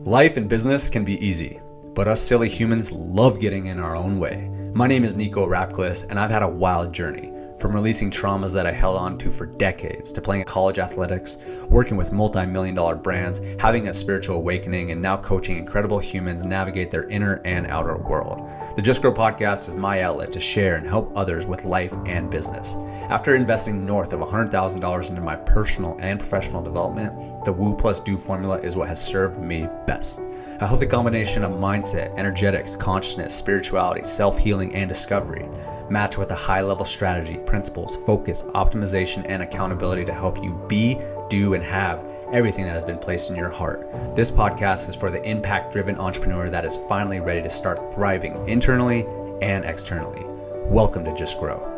Life and business can be easy, but us silly humans love getting in our own way. My name is Nico Rapclis, and I've had a wild journey. From releasing traumas that I held on to for decades, to playing college athletics, working with multi-million-dollar brands, having a spiritual awakening, and now coaching incredible humans navigate their inner and outer world. The Just Grow podcast is my outlet to share and help others with life and business. After investing north of $100,000 into my personal and professional development, the Woo plus Do formula is what has served me best. A healthy combination of mindset, energetics, consciousness, spirituality, self-healing, and discovery, matched with a high-level strategy, principles, focus, optimization, and accountability to help you be, do, and have everything that has been placed in your heart. This podcast is for the impact-driven entrepreneur that is finally ready to start thriving internally and externally. Welcome to Just Grow.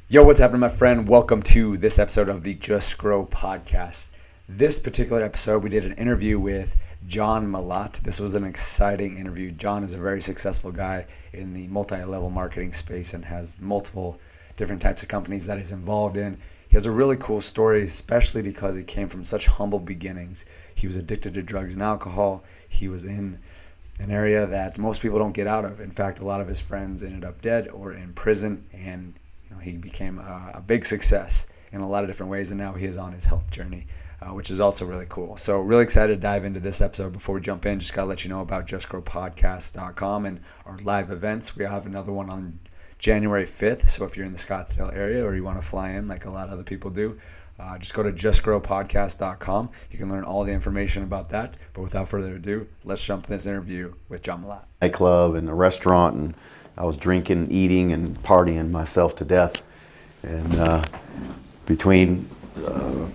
Yo, what's happening, my friend? Welcome to this episode of the Just Grow podcast. This particular episode, we did an interview with John Malott. This was an exciting interview. John is a very successful guy in the multi-level marketing space and has multiple different types of companies that he's involved in. He has a really cool story, especially because he came from such humble beginnings. He was addicted to drugs and alcohol. He was in an area that most people don't get out of. In fact, a lot of his friends ended up dead or in prison, and he became a big success in a lot of different ways, and now he is on his health journey, which is also really cool. So really excited to dive into this episode. Before we jump in, just got to let you know about justgrowpodcast.com and our live events. We have another one on January 5th, so if you're in the Scottsdale area or you want to fly in like a lot of other people do, just go to justgrowpodcast.com. You can learn all the information about that. But without further ado, let's jump into this interview with John Malott. Nightclub and a restaurant, and I was drinking, eating, and partying myself to death. And between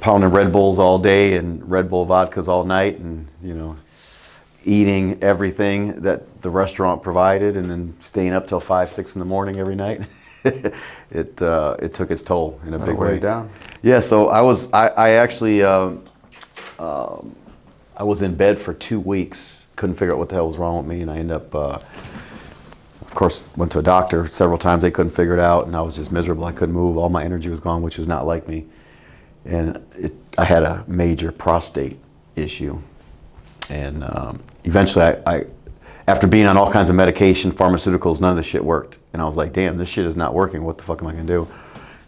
pounding Red Bulls all day and Red Bull vodkas all night, and eating everything that the restaurant provided, and then staying up till 5, 6 in the morning every night, it took its toll in a big way. Down. Yeah. So I was in bed for 2 weeks, couldn't figure out what the hell was wrong with me, and I ended up. Of course, went to a doctor several times. They couldn't figure it out, and I was just miserable. I couldn't move. All my energy was gone, which is not like me. And I had a major prostate issue. And eventually, I after being on all kinds of medication, pharmaceuticals, none of this shit worked. And I was like, damn, this shit is not working. What the fuck am I going to do?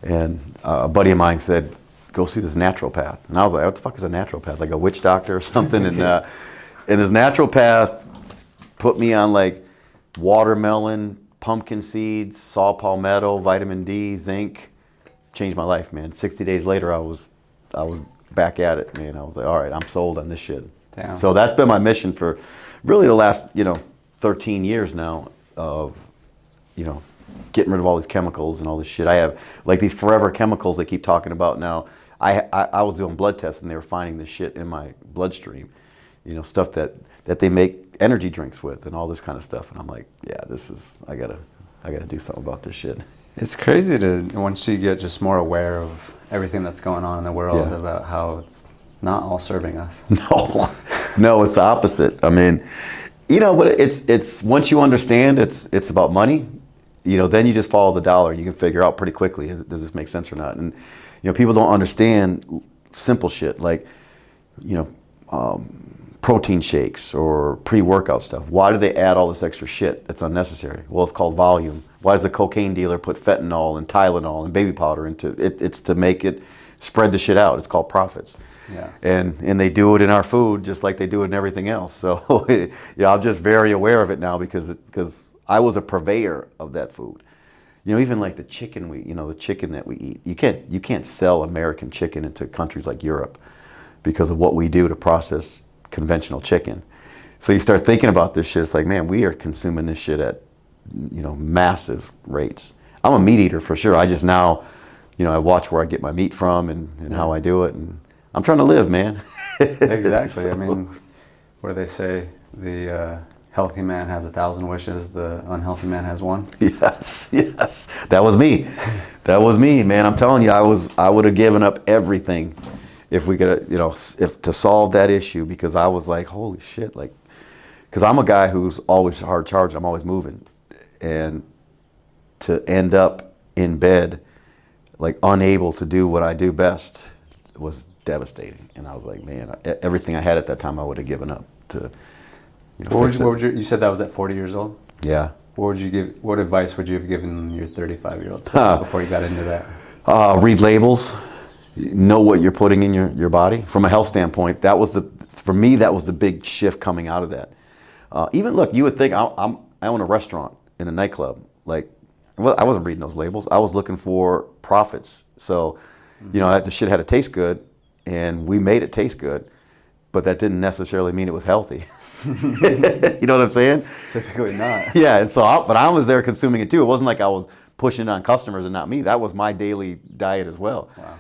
And a buddy of mine said, go see this naturopath. And I was like, what the fuck is a naturopath? Like a witch doctor or something? And this naturopath put me on like watermelon, pumpkin seeds, saw palmetto, vitamin D, zinc. Changed my life, man. 60 days later, I was back at it, man. I was like, all right, I'm sold on this shit. Damn. So that's been my mission for really the last 13 years now of getting rid of all these chemicals and all this shit. I have like these forever chemicals they keep talking about now. I was doing blood tests, and they were finding this shit in my bloodstream, stuff that they make energy drinks with and all this kind of stuff. And I'm like, yeah, I gotta do something about this shit. It's crazy to once you get just more aware of everything that's going on in the world, about how it's not all serving us. No, it's the opposite. I mean, but it's once you understand it's about money, then you just follow the dollar. You can figure out pretty quickly, does this make sense or not? And people don't understand simple shit like protein shakes or pre-workout stuff. Why do they add all this extra shit that's unnecessary? Well, it's called volume. Why does a cocaine dealer put fentanyl and Tylenol and baby powder into it? It's to make it spread the shit out. It's called profits. Yeah. And they do it in our food just like they do it in everything else. So I'm just very aware of it now because I was a purveyor of that food. Even like the chicken the chicken that we eat. You can't sell American chicken into countries like Europe because of what we do to process conventional chicken. So you start thinking about this shit, it's like, man, we are consuming this shit at massive rates. I'm a meat eater for sure. I just now I watch where I get my meat from and how I do it, and I'm trying to live, man. Exactly. I mean, what do they say? The healthy man has 1,000 wishes, the unhealthy man has one. Yes. That was me, man. I'm telling you, I would have given up everything if we could, if to solve that issue, because I was like, holy shit, like, because I'm a guy who's always hard charged. I'm always moving, and to end up in bed, like unable to do what I do best, was devastating. And I was like, man, everything I had at that time, I would have given up to, what would you said that was at 40 years old? Yeah. What advice would you have given your 35-year-old self before you got into that? Read labels, know what you're putting in your body. From a health standpoint, for me, that was the big shift coming out of that. Even look, you would think I own a restaurant in a nightclub. Like, well, I wasn't reading those labels. I was looking for profits. So, the shit had to taste good, and we made it taste good, but that didn't necessarily mean it was healthy. You know what I'm saying? Typically not. Yeah, and so, but I was there consuming it too. It wasn't like I was pushing it on customers and not me. That was my daily diet as well. Wow.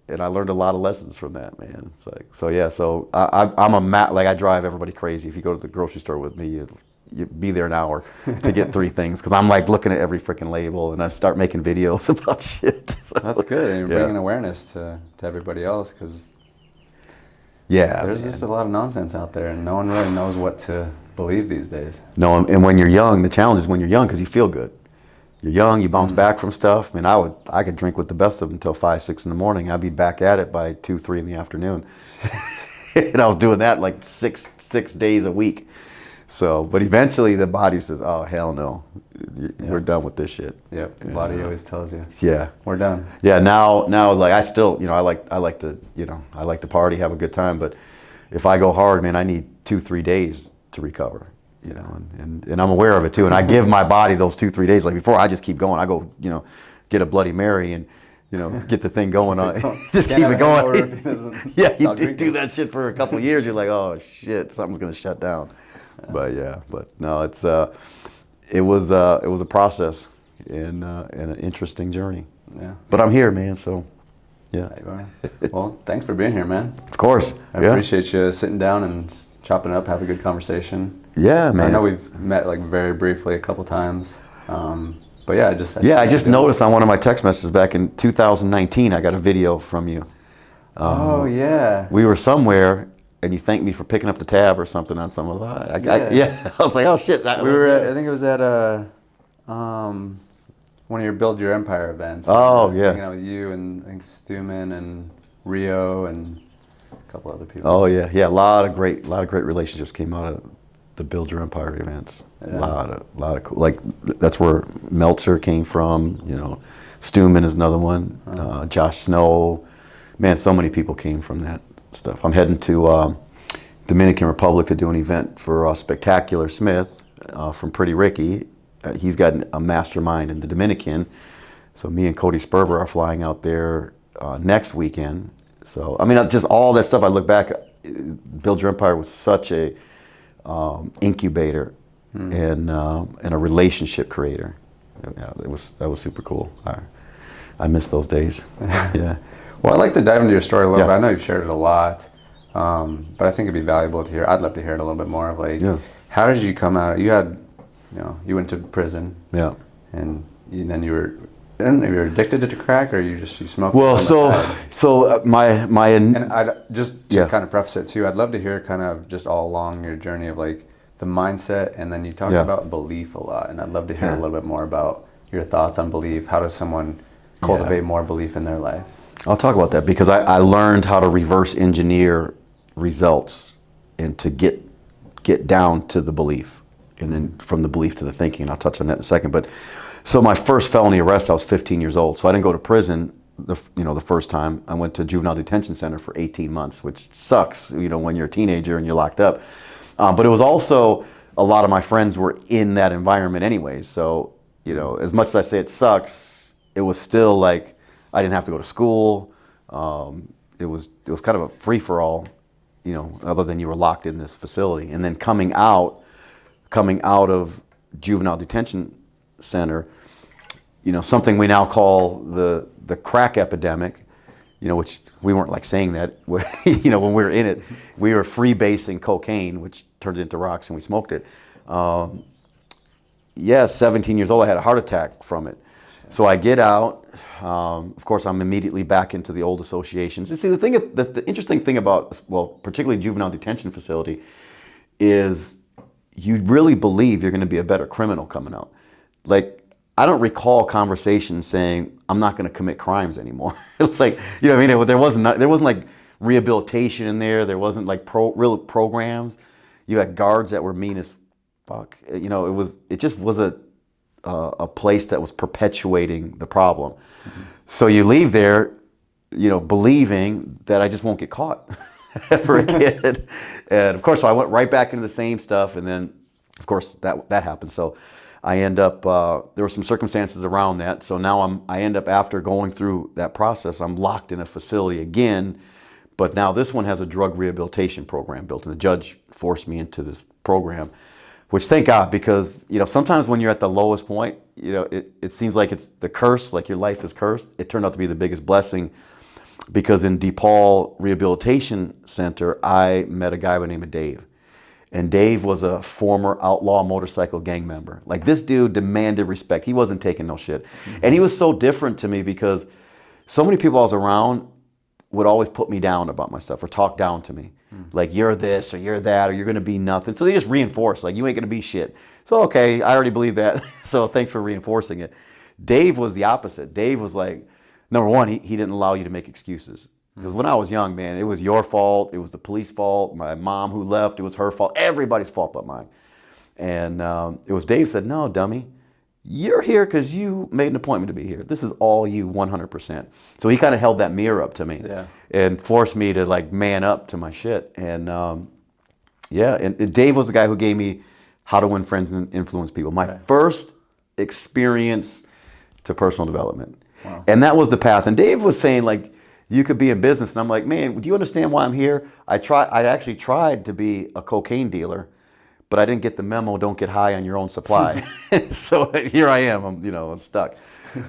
And I learned a lot of lessons from that, man. It's like, so yeah, so I'm like I drive everybody crazy. If you go to the grocery store with me, you be there an hour to get 3 things, because I'm like looking at every freaking label, and I start making videos about shit. So, that's good, and you're bringing awareness to everybody else, because there's just a lot of nonsense out there, and no one really knows what to believe these days. No, and when you're young, the challenge is when you're young, because you feel good. You're young, you bounce back from stuff. I mean, I could drink with the best of them until 5, 6 in the morning. I'd be back at it by 2, 3 in the afternoon. And I was doing that like six days a week. So, but eventually the body says, "Oh hell no, we're done with this shit." Yep, the body always tells you. Yeah, we're done. Yeah, now like I still, I like to party, have a good time. But if I go hard, man, I need 2, 3 days to recover. And I'm aware of it too. And I give my body those 2, 3 days. Like before, I just keep going. I go, get a Bloody Mary and, get the thing going on. Just keep it going. Yeah, you do that shit for a couple of years. You're like, oh shit, something's gonna shut down. But no, it was a process and an interesting journey. Yeah. But I'm here, man. So. Yeah. Well, thanks for being here, man. Of course. I appreciate you sitting down and chopping it up, have a good conversation. Yeah, man. I know we've met like very briefly a couple times. But yeah, I just noticed on one of my text messages back in 2019, I got a video from you. Oh, yeah. We were somewhere, and you thanked me for picking up the tab or something on some of that. I was like, oh shit. I think it was at one of your Build Your Empire events. Oh, yeah. Hanging out with you and I think Stuman and Rio and a couple other people. Oh, yeah. Yeah, a lot of great relationships came out of the Build Your Empire events. Yeah. A lot of cool. Like, that's where Meltzer came from. Stuman is another one. Josh Snow. Man, so many people came from that stuff. I'm heading to Dominican Republic to do an event for Spectacular Smith from Pretty Ricky. He's got a mastermind in the Dominican. So me and Cody Sperber are flying out there next weekend. So, I mean, just all that stuff, I look back, Build Your Empire was such a incubator and a relationship creator. Yeah, that was super cool. I miss those days. Yeah. Well, I'd like to dive into your story a little bit. I know you've shared it a lot, but I think it'd be valuable to hear. I'd love to hear it a little bit more of like, how did you come out? You had, you went to prison. Yeah. And then you were addicted to crack, or you smoked? Well, so my and I just to kind of preface it too, I'd love to hear kind of just all along your journey of like the mindset, and then you talked about belief a lot, and I'd love to hear a little bit more about your thoughts on belief. How does someone cultivate more belief in their life? I'll talk about that because I learned how to reverse engineer results and to get down to the belief, and then from the belief to the thinking. And I'll touch on that in a second. But so my first felony arrest, I was 15 years old. So I didn't go to prison the first time. I went to juvenile detention center for 18 months, which sucks, when you're a teenager and you're locked up. But it was also, a lot of my friends were in that environment anyways. So, as much as I say it sucks, it was still like, I didn't have to go to school. It was kind of a free for all, other than you were locked in this facility. And then coming out of juvenile detention center, something we now call the crack epidemic, which we weren't like saying that, when we were in it, we were freebasing cocaine, which turned into rocks, and we smoked it. 17 years old, I had a heart attack from it. So I get out. Of course, I'm immediately back into the old associations. And see, the interesting thing about, particularly juvenile detention facility, is you really believe you're going to be a better criminal coming out. Like, I don't recall conversations saying I'm not going to commit crimes anymore. It's like, you know what I mean? There wasn't like rehabilitation in there. There wasn't like real programs. You had guards that were mean as fuck. You know, it just was a place that was perpetuating the problem. Mm-hmm. So you leave there, you know, believing that I just won't get caught ever again. And of course, so I went right back into the same stuff, and then of course that happened. So I end up, there were some circumstances around that. So now I end up, after going through that process, I'm locked in a facility again. But now this one has a drug rehabilitation program built, and the judge forced me into this program, which thank God, because, you know, sometimes when you're at the lowest point, you know, it seems like it's the curse, like your life is cursed. It turned out to be the biggest blessing, because in DePaul Rehabilitation Center, I met a guy by the name of Dave. And Dave was a former outlaw motorcycle gang member. Like, this dude demanded respect. He wasn't taking no shit. Mm-hmm. And he was so different to me, because so many people I was around would always put me down about my stuff or talk down to me. Mm-hmm. Like, you're this or you're that or you're going to be nothing. So they just reinforce, like, you ain't going to be shit. So, okay, I already believe that. So thanks for reinforcing it. Dave was the opposite. Dave was like, number one, he didn't allow you to make excuses. Because when I was young, man, it was your fault. It was the police fault. My mom who left, it was her fault. Everybody's fault but mine. And it was Dave said, no, dummy, you're here because you made an appointment to be here. This is all you 100%. So he kind of held that mirror up to me and forced me to like man up to my shit. And and Dave was the guy who gave me How to Win Friends and Influence People. My first experience to personal development. Wow. And that was the path. And Dave was saying, like, you could be in business. And I'm like, man, do you understand why I'm here? I actually tried to be a cocaine dealer, but I didn't get the memo, don't get high on your own supply. So here I am, I'm stuck.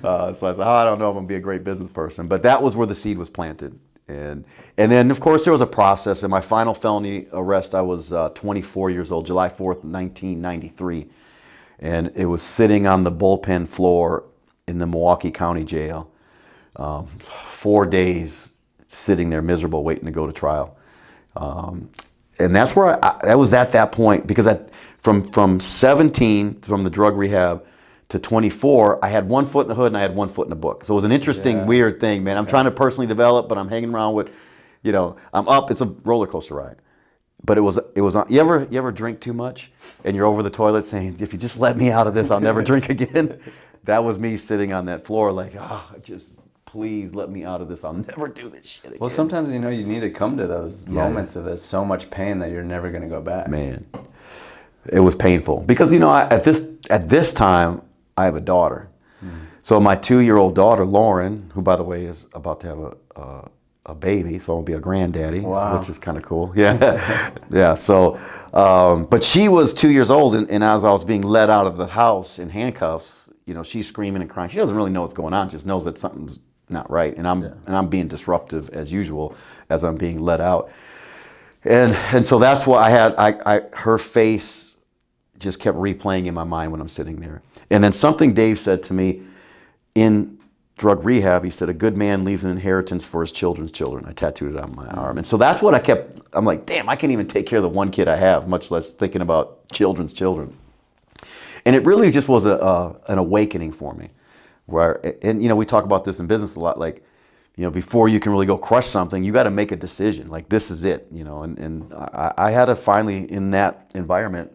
So I said, I don't know if I'm gonna be a great business person, but that was where the seed was planted. And then of course there was a process. In my final felony arrest, I was 24 years old, July 4th, 1993. And it was sitting on the bullpen floor in the Milwaukee County Jail. 4 days sitting there miserable, waiting to go to trial. And that's where I was at that point, because from 17, from the drug rehab, to 24, I had 1 foot in the hood and I had 1 foot in the book. So it was an interesting, weird thing, man. I'm trying to personally develop, but I'm hanging around with, I'm up. It's a roller coaster ride. But it was. You ever drink too much and you're over the toilet saying, if you just let me out of this, I'll never drink again? That was me sitting on that floor like, just please let me out of this. I'll never do this shit again. Well, sometimes, you need to come to those moments of this so much pain that you're never going to go back. Man, it was painful because, at this time, I have a daughter. Mm. So my 2-year-old daughter, Lauren, who, by the way, is about to have a baby, so I'll be a granddaddy, which is kind of cool. Yeah. Yeah. So, but she was 2 years old, and as I was being led out of the house in handcuffs, she's screaming and crying. She doesn't really know what's going on, just knows that something's not right. And I'm being disruptive as usual as I'm being let out. And so that's what her face just kept replaying in my mind when I'm sitting there. And then something Dave said to me in drug rehab, he said, a good man leaves an inheritance for his children's children. I tattooed it on my arm. And so that's what I'm like, damn, I can't even take care of the one kid I have, much less thinking about children's children. And it really just was an awakening for me. We talk about this in business a lot, like, before you can really go crush something, you got to make a decision. Like, this is it, and I had to finally, in that environment,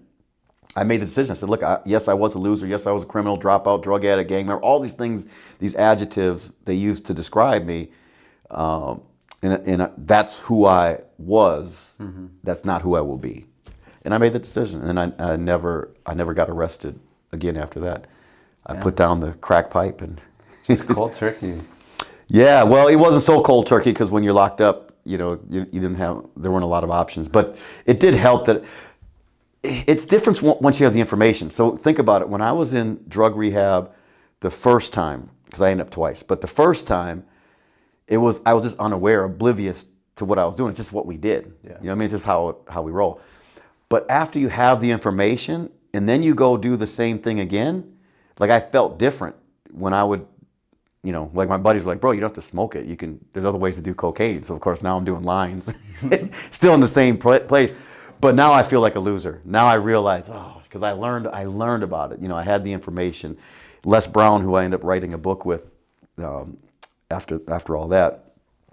I made the decision. I said, look, yes, I was a loser. Yes, I was a criminal, dropout, drug addict, gang member, all these things, these adjectives they used to describe me. And that's who I was. Mm-hmm. That's not who I will be. And I made the decision, and I never got arrested again after that. I put down the crack pipe and just cold turkey. Yeah, well, it wasn't so cold turkey because when you're locked up, there weren't a lot of options. But it did help that it's different once you have the information. So think about it. When I was in drug rehab the first time, because I ended up twice, but the first time, I was just unaware, oblivious to what I was doing. It's just what we did. Yeah. It's just how we roll. But after you have the information and then you go do the same thing again, like I felt different when I would, like my buddies were like, bro, you don't have to smoke it. There's other ways to do cocaine. So of course now I'm doing lines, still in the same place. But now I feel like a loser. Now I realize, because I learned about it. I had the information. Les Brown, who I ended up writing a book with after all that,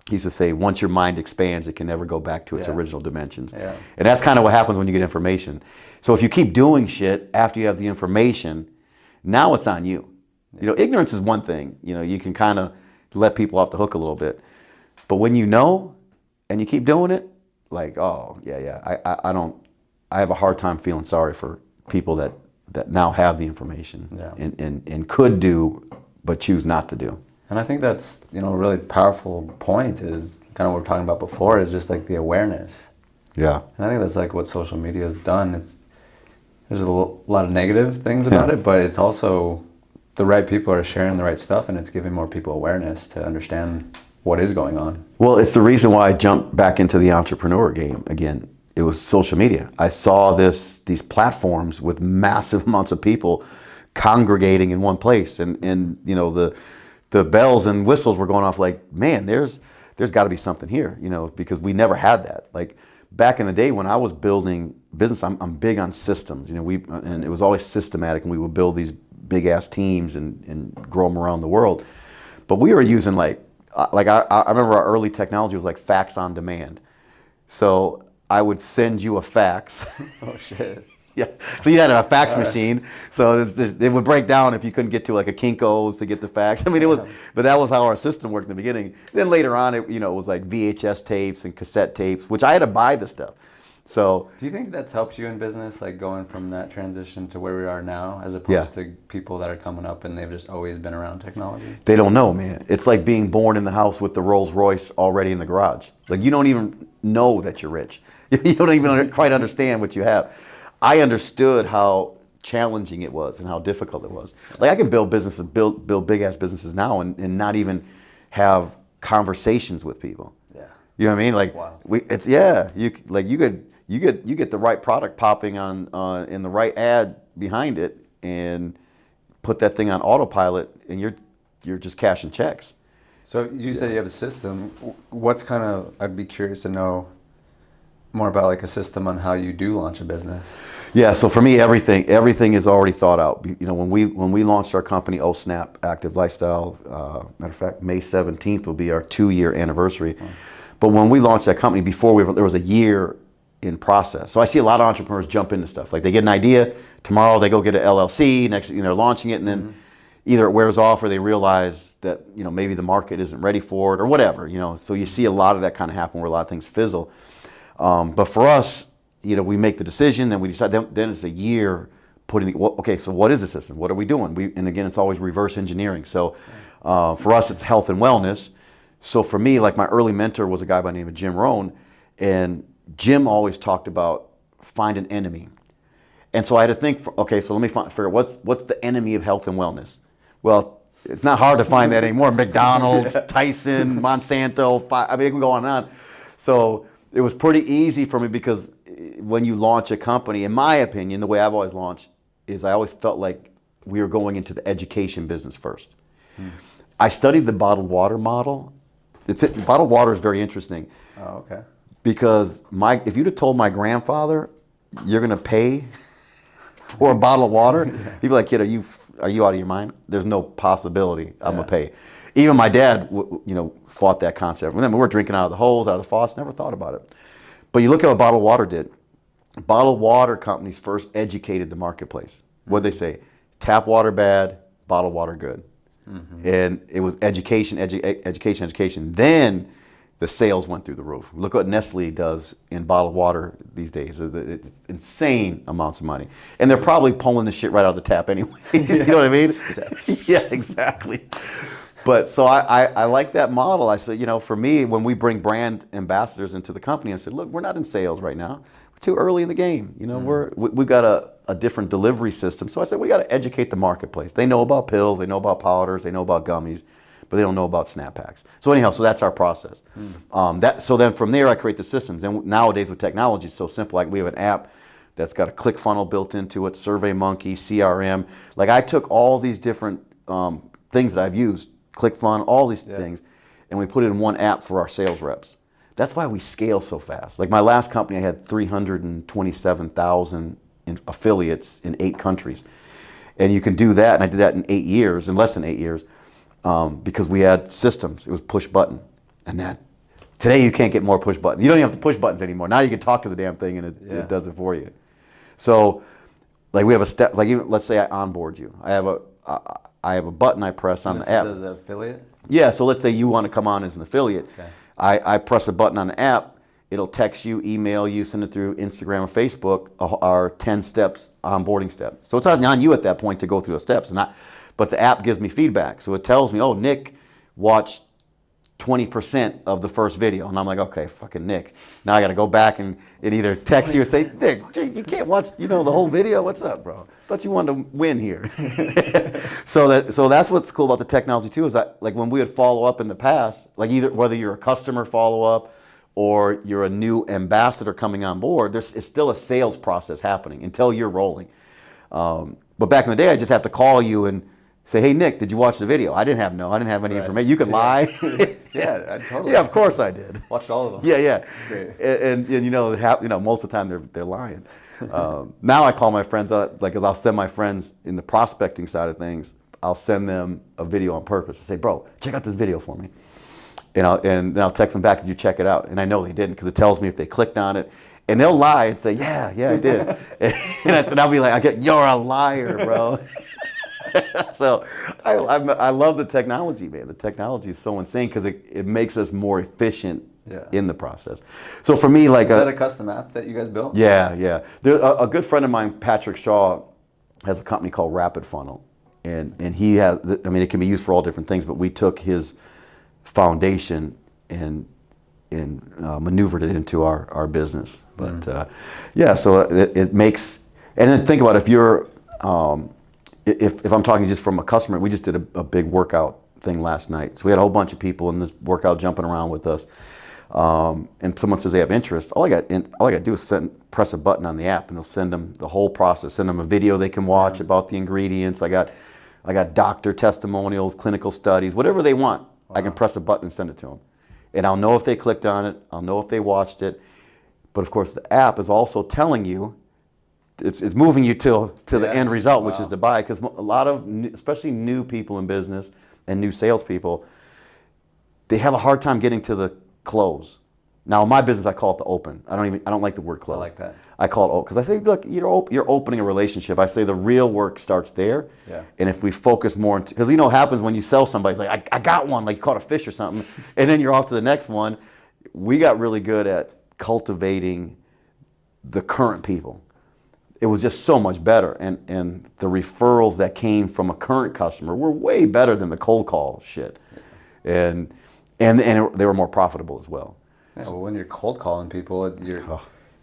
he used to say, once your mind expands, it can never go back to its original dimensions. Yeah. And that's kind of what happens when you get information. So if you keep doing shit after you have the information, now it's on you. You know, ignorance is one thing. You know, you can kind of let people off the hook a little bit. But when you know and you keep doing it, like, oh, I have a hard time feeling sorry for people that now have the information and could do, but choose not to do. And I think that's, you know, a really powerful point is kind of what we were talking about before is just like the awareness. Yeah. And I think that's like what social media has done. There's a lot of negative things about it, but it's also the right people are sharing the right stuff and it's giving more people awareness to understand what is going on. Well, it's the reason why I jumped back into the entrepreneur game again. It was social media. I saw these platforms with massive amounts of people congregating in one place, and you know the bells and whistles were going off like, man, there's got to be something here, you know, because we never had that. Like back in the day when I was building business, I'm big on systems, you know, and it was always systematic, and we would build these big ass teams and grow them around the world. But we were using I remember our early technology was like fax on demand. So I would send you a fax. Oh shit. Yeah. So you had a fax machine. So it would break down if you couldn't get to like a Kinko's to get the fax. I mean, but that was how our system worked in the beginning. Then later on, it was like VHS tapes and cassette tapes, which I had to buy the stuff. So do you think that's helped you in business, like going from that transition to where we are now, as opposed to people that are coming up and they've just always been around technology? They don't know, man. It's like being born in the house with the Rolls Royce already in the garage. Like you don't even know that you're rich. You don't even quite understand what you have. I understood how challenging it was and how difficult it was. Like I can build businesses, build big ass businesses now, and not even have conversations with people. Yeah. You know what I mean? Like you get the right product popping on in the right ad behind it, and put that thing on autopilot, and you're just cashing checks. So you said you have a system. I'd be curious to know more about like a system on how you do launch a business. Yeah, so for me, everything is already thought out. You know, when we launched our company, Oh Snap Active Lifestyle, matter of fact, May 17th will be our 2-year anniversary. But when we launched that company, there was a year in process. So I see a lot of entrepreneurs jump into stuff. Like they get an idea, tomorrow they go get an LLC, next they're launching it, and then either it wears off or they realize that, you know, maybe the market isn't ready for it or whatever, you know. So you see a lot of that kind of happen where a lot of things fizzle. But for us, you know, we make the decision, then we decide, then it's a year okay, so what is the system? What are we doing? And again, it's always reverse engineering. So for us, it's health and wellness. So for me, like my early mentor was a guy by the name of Jim Rohn, and Jim always talked about find an enemy. And so I had to think, okay, so let me figure out what's the enemy of health and wellness? Well, it's not hard to find that anymore. McDonald's, Tyson, Monsanto, I mean, it can go on and on. So it was pretty easy for me because when you launch a company, in my opinion, the way I've always launched is I always felt like we were going into the education business first. I studied the bottled water model. Bottled water is very interesting. Oh, okay. Because if you'd have told my grandfather you're gonna pay for a bottle of water, he'd be like, "Kid, are you out of your mind? There's no possibility I'm gonna pay." Even my dad, fought that concept. Remember, we're drinking out of the hose, out of the faucet. Never thought about it. But you look at what bottled water did. Bottled water companies first educated the marketplace. What did they say? Tap water bad, bottled water good. And it was education. Then the sales went through the roof. Look what Nestle does in bottled water these days. It's insane amounts of money. And they're probably pulling the shit right out of the tap anyway. You know what I mean? Yeah, exactly. But so I like that model. I said, for me, when we bring brand ambassadors into the company, I said, look, we're not in sales right now. We're too early in the game. We've got a different delivery system. So I said, we got to educate the marketplace. They know about pills, they know about powders, they know about gummies, but they don't know about snap packs. So anyhow, so that's our process. So then from there, I create the systems. And nowadays with technology, it's so simple. Like we have an app that's got a click funnel built into it, SurveyMonkey, CRM. Like I took all these different things that I've used, ClickFunnels, all these things, and we put it in one app for our sales reps. That's why we scale so fast. Like my last company, I had 327,000 affiliates in 8 countries. And you can do that, and I did that in less than 8 years, because we had systems. It was push button, and today you can't get more push buttons. You don't even have to push buttons anymore. Now you can talk to the damn thing, and it does it for you. So, like we have a step. Like even, let's say I onboard you. I have a button I press on the app. This is as an affiliate? Yeah. So let's say you want to come on as an affiliate. Okay. I press a button on the app. It'll text you, email you, send it through Instagram or Facebook, our 10 steps onboarding steps. So it's on you at that point to go through the steps. But the app gives me feedback. So it tells me, oh, Nick watched 20% of the first video. And I'm like, okay, fucking Nick. Now I got to go back and it either text you or say, Nick, you can't watch the whole video. What's up, bro? Thought you wanted to win here. So that's what's cool about the technology too, is that like when we would follow up in the past, like either whether you're a customer follow up or you're a new ambassador coming on board, it's still a sales process happening until you're rolling. But back in the day, I just have to call you and say, hey, Nick, did you watch the video? I didn't have any information. You could lie. Yeah, I totally. Yeah, of course I did. Watched all of them. Yeah. It's great. And most of the time they're lying. Now I call my friends, like, as I'll send my friends in the prospecting side of things, I'll send them a video on purpose. I say, bro, check out this video for me. And then I'll text them back, did you check it out? And I know they didn't, because it tells me if they clicked on it. And they'll lie and say, yeah, I did. And I'll be like, you're a liar, bro. So I love the technology, man. The technology is so insane because it makes us more efficient in the process. So for me, like, is that a custom app that you guys built? Yeah. A good friend of mine, Patrick Shaw, has a company called Rapid Funnel, and he has. I mean, it can be used for all different things, but we took his foundation and maneuvered it into our business. But so it makes. And then think about if you're. If I'm talking just from a customer, we just did a big workout thing last night. So we had a whole bunch of people in this workout jumping around with us. And someone says they have interest. All I got to do is press a button on the app, and it'll send them the whole process. Send them a video they can watch about the ingredients. I got doctor testimonials, clinical studies, whatever they want. Wow. I can press a button and send it to them, and I'll know if they clicked on it. I'll know if they watched it. But of course, the app is also telling you. It's moving you to the end result, which is to buy, because a lot of, especially new people in business and new salespeople, they have a hard time getting to the close. Now, in my business, I call it the open. I don't like the word close. I like that. I call it open because I say, look, you're opening a relationship. I say the real work starts there. Yeah. And if we focus more, because what happens when you sell somebody, it's like, I got one, like you caught a fish or something, and then you're off to the next one. We got really good at cultivating the current people. It was just so much better, and the referrals that came from a current customer were way better than the cold call shit, and they were more profitable as well. Yeah, well, when you're cold calling people, they're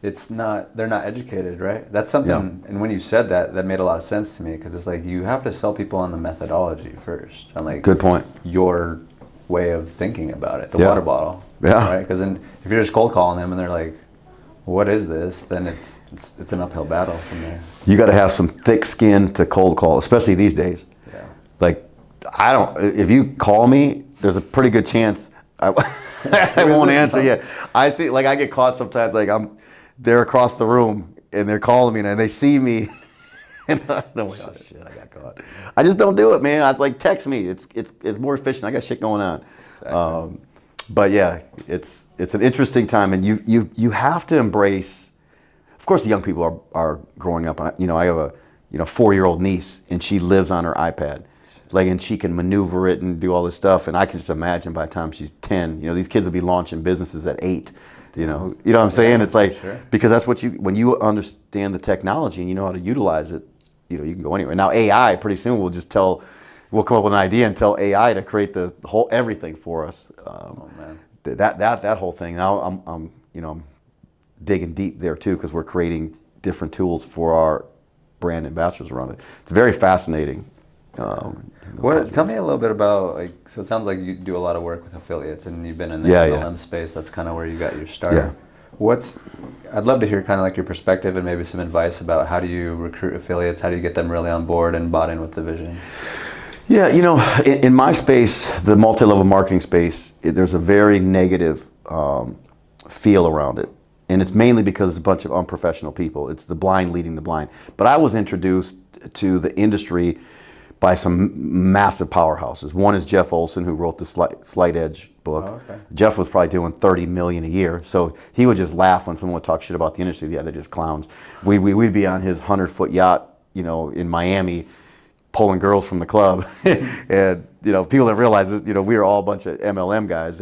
not educated, right? That's something. And when you said that made a lot of sense to me, because it's like you have to sell people on the methodology first, and like good point. Your way of thinking about it, the water bottle, right? Because then if you're just cold calling them and they're like, what is this? Then it's an uphill battle from there. You got to have some thick skin to cold call, especially these days. Yeah. Like, if you call me, there's a pretty good chance I won't answer. Yeah. I see, like, I get caught sometimes, like they're across the room and they're calling me and they see me and I'm like, oh shit, I got caught. I just don't do it, man. I was like, text me. It's more efficient. I got shit going on. Exactly. But yeah, it's an interesting time, and you have to embrace. Of course, the young people are growing up. I have a 4-year-old niece, and she lives on her iPad, and she can maneuver it and do all this stuff. And I can just imagine by the time she's 10, these kids will be launching businesses at 8. You know what I'm saying? It's like because that's what when you understand the technology and you know how to utilize it, you can go anywhere. Now AI, pretty soon we'll come up with an idea and tell AI to create the whole everything for us. Man. That whole thing. Now I'm digging deep there too, because we're creating different tools for our brand ambassadors around it. It's very fascinating. Tell me a little bit about so it sounds like you do a lot of work with affiliates, and you've been in the MLM space. That's kind of where you got your start. Yeah. I'd love to hear kind of like your perspective and maybe some advice about how do you recruit affiliates, how do you get them really on board and bought in with the vision? Yeah, in my space, the multi-level marketing space, there's a very negative feel around it. And it's mainly because it's a bunch of unprofessional people. It's the blind leading the blind. But I was introduced to the industry by some massive powerhouses. One is Jeff Olson, who wrote the Slight Edge book. Oh, okay. Jeff was probably doing 30 million a year. So he would just laugh when someone would talk shit about the industry. Yeah, they're just clowns. We'd be on his 100-foot yacht, in Miami, pulling girls from the club. And, people that realize this, we are all a bunch of MLM guys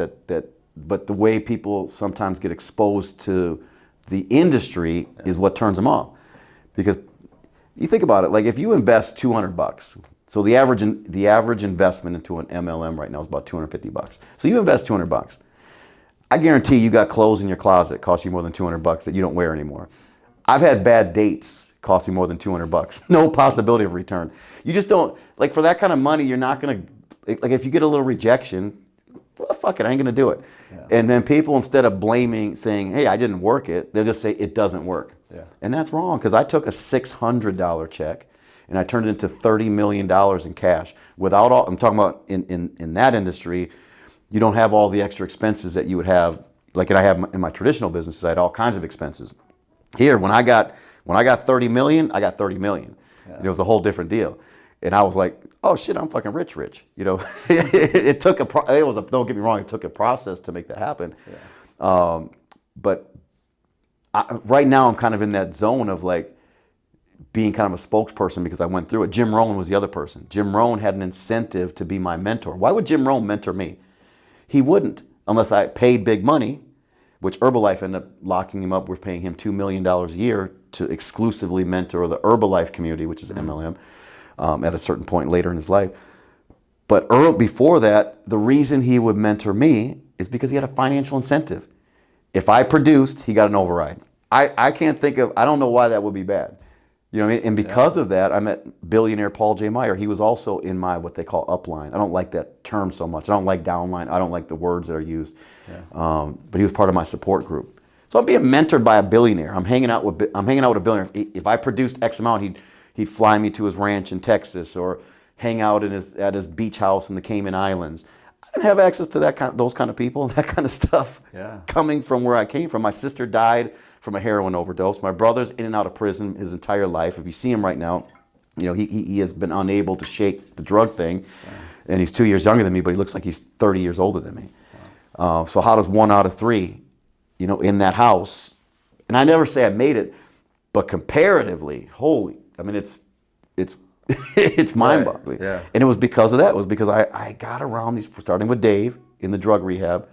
but the way people sometimes get exposed to the industry is what turns them off. Because you think about it, like if you invest $200, so the average investment into an MLM right now is about $250. So you invest $200. I guarantee you got clothes in your closet cost you more than $200 that you don't wear anymore. I've had bad dates cost me more than $200. No possibility of return. You just don't, like for that kind of money, you're not gonna, like if you get a little rejection, well, fuck it, I ain't gonna do it. Yeah. And then people, instead of saying, hey, I didn't work it, they'll just say it doesn't work. Yeah. And that's wrong, because I took a $600 check and I turned it into $30 million in cash. Without all, I'm talking about in that industry, you don't have all the extra expenses that you would have, like I have in my traditional businesses. I had all kinds of expenses. Here, when I got 30 million, I got 30 million. Yeah. It was a whole different deal. And I was like, oh shit, I'm fucking rich. It took don't get me wrong, it took a process to make that happen. Yeah. But right now I'm kind of in that zone of like being kind of a spokesperson because I went through it. Jim Rohn was the other person. Jim Rohn had an incentive to be my mentor. Why would Jim Rohn mentor me? He wouldn't, unless I paid big money, which Herbalife ended up locking him up. We're paying him $2 million a year to exclusively mentor the Herbalife community, which is MLM. At a certain point later in his life. But before that, the reason he would mentor me is because he had a financial incentive. If I produced, he got an override. I can't think of, I don't know why that would be bad. You know what I mean? And because of that, I met billionaire Paul J. Meyer. He was also in my, what they call upline. I don't like that term so much. I don't like downline. I don't like the words that are used. Yeah. But he was part of my support group. So I'm being mentored by a billionaire. I'm hanging out with a billionaire. If I produced X amount, he'd fly me to his ranch in Texas or hang out at his beach house in the Cayman Islands. I didn't have access to those kind of people, that kind of stuff. Yeah. Coming from where I came from. My sister died from a heroin overdose. My brother's in and out of prison his entire life. If you see him right now, he has been unable to shake the drug thing. Yeah. And he's 2 years younger than me, but he looks like he's 30 years older than me. Wow. So how does 1 out of 3, in that house, and I never say I made it, but comparatively, it's it's mind-boggling. Right. Yeah. And it was because of that. It was because I got around these, starting with Dave in the drug rehab,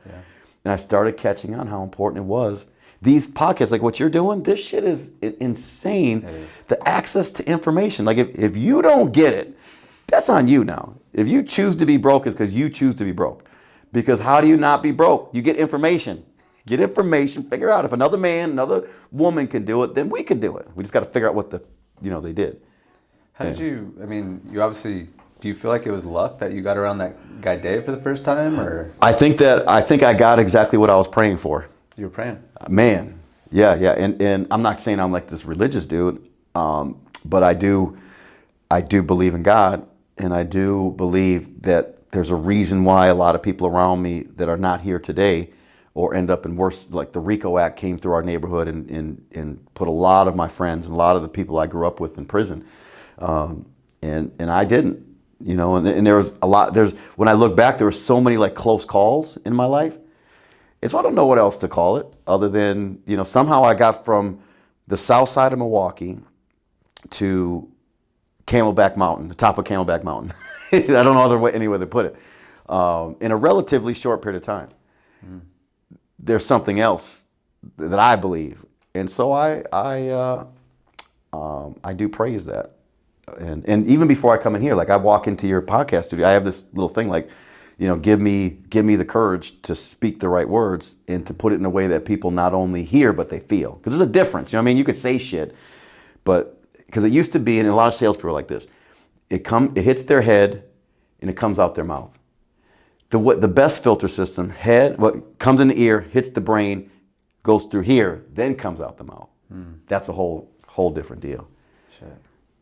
and I started catching on how important it was. These podcasts, like what you're doing, this shit is insane. It is. The access to information. Like if you don't get it, that's on you now. If you choose to be broke, it's because you choose to be broke. Because how do you not be broke? You get information. Get information, figure out if another man, another woman can do it, then we can do it. We just got to figure out what they did. How did you, you obviously, do you feel like it was luck that you got around that guy Dave for the first time, or? I think I got exactly what I was praying for. You were praying? Man, yeah. And I'm not saying I'm like this religious dude, but I do believe in God, and I do believe that there's a reason why a lot of people around me that are not here today or end up in worse, like the RICO Act came through our neighborhood and put a lot of my friends and a lot of the people I grew up with in prison. And I didn't, and there was a lot, when I look back, there were so many like close calls in my life. And so I don't know what else to call it other than, somehow I got from the south side of Milwaukee to Camelback Mountain, the top of Camelback Mountain. I don't know any way to put it, in a relatively short period of time. Mm. There's something else that I believe. And so I do praise that. And even before I come in here, like I walk into your podcast studio, I have this little thing like, give me the courage to speak the right words and to put it in a way that people not only hear, but they feel. Because there's a difference. You could say shit, but because it used to be, and a lot of salespeople are like this, it hits their head and it comes out their mouth. The best filter system, what comes in the ear, hits the brain, goes through here, then comes out the mouth. Mm. That's a whole different deal. Shit.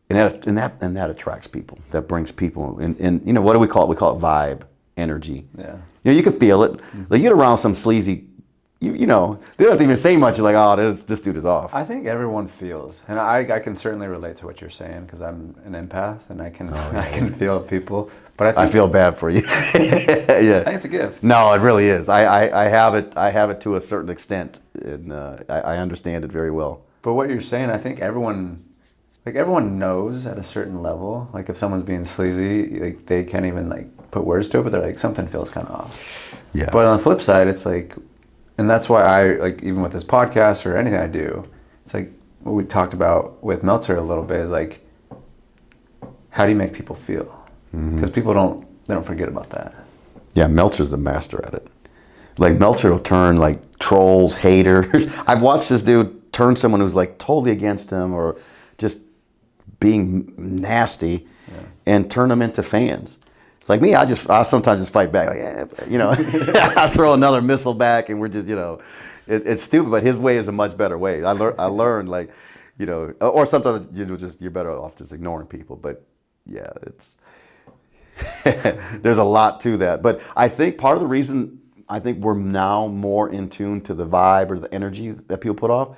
And that attracts people. That brings people. And what do we call it? We call it vibe, energy. Yeah. You can feel it. Mm-hmm. Like you get around some sleazy you know, they don't have to even say much. You're like, oh, this dude is off. I think everyone feels, and I can certainly relate to what you're saying because I'm an empath and I can feel people. But I feel bad for you. Yeah, I think it's a gift. no, it really is. I have it. I have it to a certain extent, and I understand it very well. But what you're saying, I think everyone knows at a certain level. Like if someone's being sleazy, like they can't even like put words to it, but they're like something feels kind of off. Yeah. But on the flip side, it's like, and that's why I like even with this podcast or anything I do, it's like what we talked about with Meltzer a little bit is like, how do you make people feel? Because people don't forget about that. Yeah, Meltzer's the master at it. Like Meltzer will turn like trolls, haters. I've watched this dude turn someone who's like totally against him or just being nasty, and turn them into fans. Like me, I sometimes just fight back. Like, you know, I throw another missile back, and we're just, you know, it's stupid. But his way is a much better way. I learned like, you know, or sometimes you're better off just ignoring people. But yeah, it's there's a lot to that. But I think part of the reason I think we're now more in tune to the vibe or the energy that people put off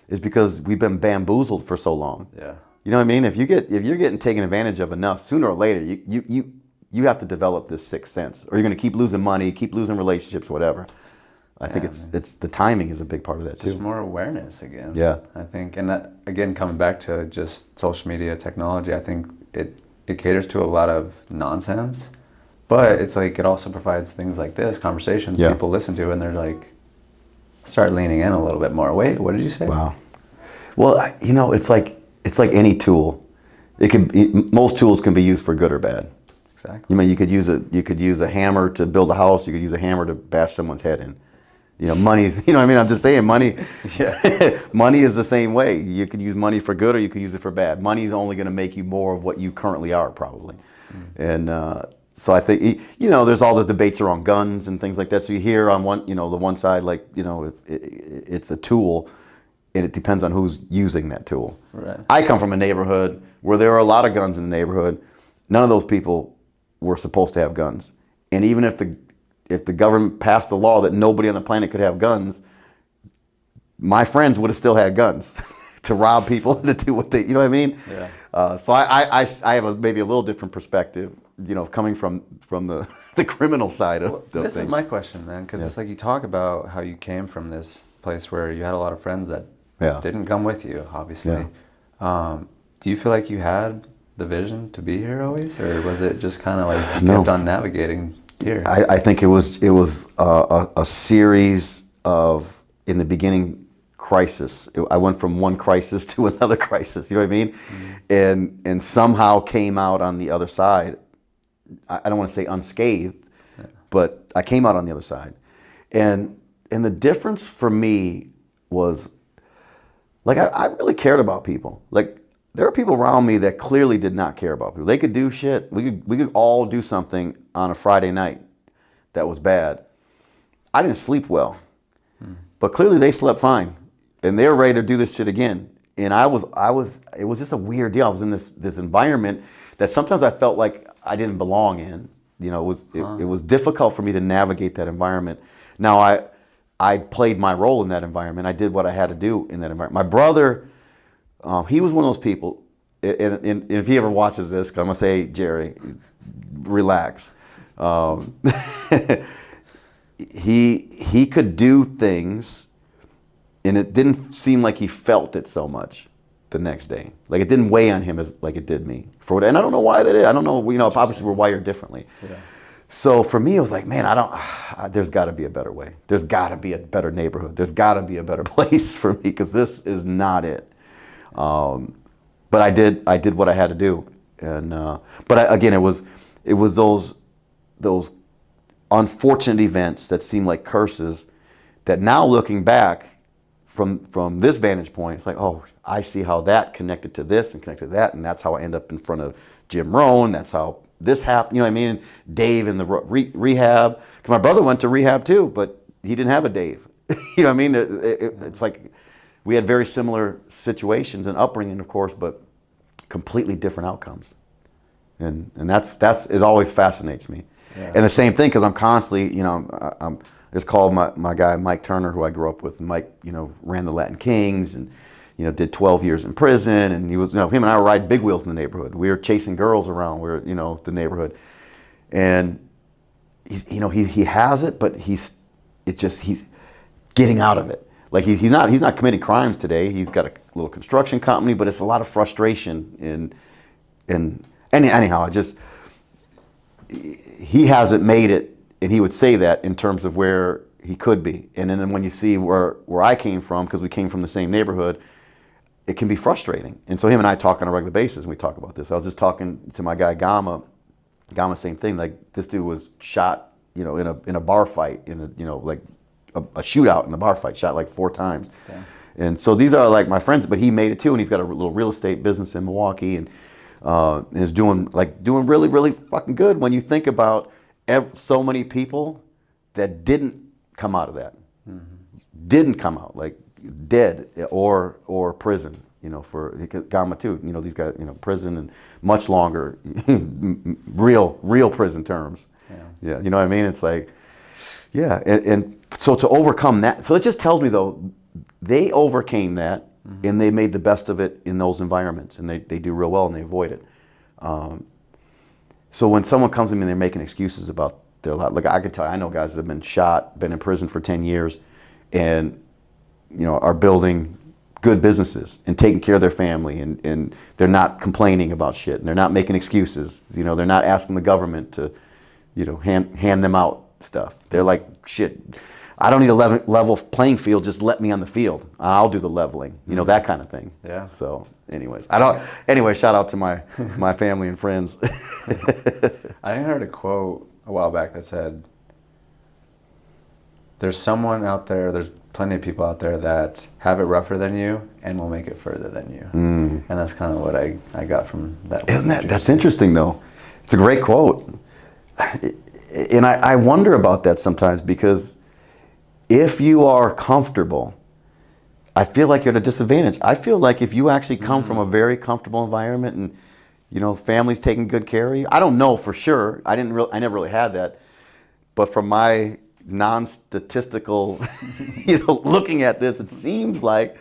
is because we've been bamboozled for so long. Yeah. You know what I mean? If you're getting taken advantage of enough, sooner or later, you have to develop this sixth sense, or you're going to keep losing money, keep losing relationships, whatever. I think it's the timing is a big part of that too. Just more awareness again. Yeah. I think, and that, again, coming back to just social media technology, I think it caters to a lot of nonsense, but it's like it also provides things like this, conversations people listen to, and they're like, start leaning in a little bit more. Wait, what did you say? Wow. Well, you know, it's like any tool. Most tools can be used for good or bad. Exactly. You mean you could use a hammer to build a house. You could use a hammer to bash someone's head in. You know, money's. You know what I mean? I'm just saying, money. Yeah. Money is the same way. You could use money for good or you could use it for bad. Money is only going to make you more of what you currently are, probably. And so I think, you know, there's all the debates around guns and things like that. So you hear on one, you know, the one side, like, you know, it's a tool, and it depends on who's using that tool. Right. I come from a neighborhood where there are a lot of guns in the neighborhood. None of those people were supposed to have guns. And even if the government passed a law that nobody on the planet could have guns, my friends would have still had guns to rob people, to do what they, you know what I mean? Yeah. So I have maybe a little different perspective, you know, coming from the criminal side of things. This is my question, man, because it's like you talk about how you came from this place where you had a lot of friends that didn't come with you, obviously. Yeah. Do you feel like you had the vision to be here always, or was it just kind of like you No. kept on navigating here? I think it was a series of, in the beginning, crisis. I went from one crisis to another crisis. You know what I mean? And somehow came out on the other side. I don't want to say unscathed, but I came out on the other side. And the difference for me was, like, I really cared about people. Like, there are people around me that clearly did not care about people. They could do shit. We could all do something on a Friday night that was bad. I didn't sleep well, but clearly they slept fine, and they were ready to do this shit again. And it was just a weird deal. I was in this environment that sometimes I felt like I didn't belong in. You know, it was difficult for me to navigate that environment. Now I played my role in that environment. I did what I had to do in that environment. My brother, he was one of those people, and if he ever watches this, 'cause I'm gonna say, Jerry, relax. He could do things, and it didn't seem like he felt it so much the next day. Like it didn't weigh on him as like it did me. And I don't know why that is. I don't know. You know, obviously we're wired differently. Yeah. So for me, it was like, man, there's got to be a better way. There's got to be a better neighborhood. There's got to be a better place for me, because this is not it. But I did what I had to do, and again, it was those unfortunate events that seem like curses, that now looking back from this vantage point, it's like, oh, I see how that connected to this and connected to that, and that's how I end up in front of Jim Rohn. That's how this happened. You know what I mean? Dave in the rehab. 'Cause my brother went to rehab too, but he didn't have a Dave. You know what I mean? It's like we had very similar situations and upbringing, of course, but completely different outcomes. And that's it always fascinates me. Yeah. And the same thing, because I'm constantly, you know, just called my guy Mike Turner, who I grew up with. And Mike, ran the Latin Kings and did 12 years in prison. And he was, him and I were riding big wheels in the neighborhood. We were chasing girls around. We were, the neighborhood, and he has it, but he's getting out of it. Like he's not committing crimes today. He's got a little construction company, but it's a lot of frustration and anyhow, he hasn't made it, and he would say that in terms of where he could be. And then when you see where I came from, because we came from the same neighborhood, it can be frustrating. And so him and I talk on a regular basis, and we talk about this. I was just talking to my guy Gama, same thing. Like this dude was shot, in a bar fight, like a shootout in a bar fight, shot like 4 times. Damn. And so these are like my friends, but he made it too, and he's got a little real estate business in Milwaukee, and is doing really, really fucking good when you think about so many people that didn't come out of that, didn't come out, like dead or prison, for Gama too, these guys, prison and much longer, real prison terms. Yeah, you know what I mean? It's like, yeah, and so to overcome that, so it just tells me though, they overcame that, and they made the best of it in those environments, and they do real well, and they avoid it. So when someone comes to me and they're making excuses about their life, like I could tell you, I know guys that have been shot, been in prison for 10 years, and are building good businesses and taking care of their family, and they're not complaining about shit, and they're not making excuses. They're not asking the government to, hand them out stuff. They're like, shit, I don't need a level playing field. Just let me on the field. I'll do the leveling. That kind of thing. Yeah. So, anyways, shout out to my family and friends. I heard a quote a while back that said, "There's someone out there. There's plenty of people out there that have it rougher than you and will make it further than you." And that's kind of what I got from that. Isn't that? That's interesting, though. It's a great quote, and I wonder about that sometimes, because if you are comfortable, I feel like you're at a disadvantage. I feel like if you actually come from a very comfortable environment and, family's taking good care of you, I don't know for sure. I never really had that. But from my non-statistical, looking at this, it seems like,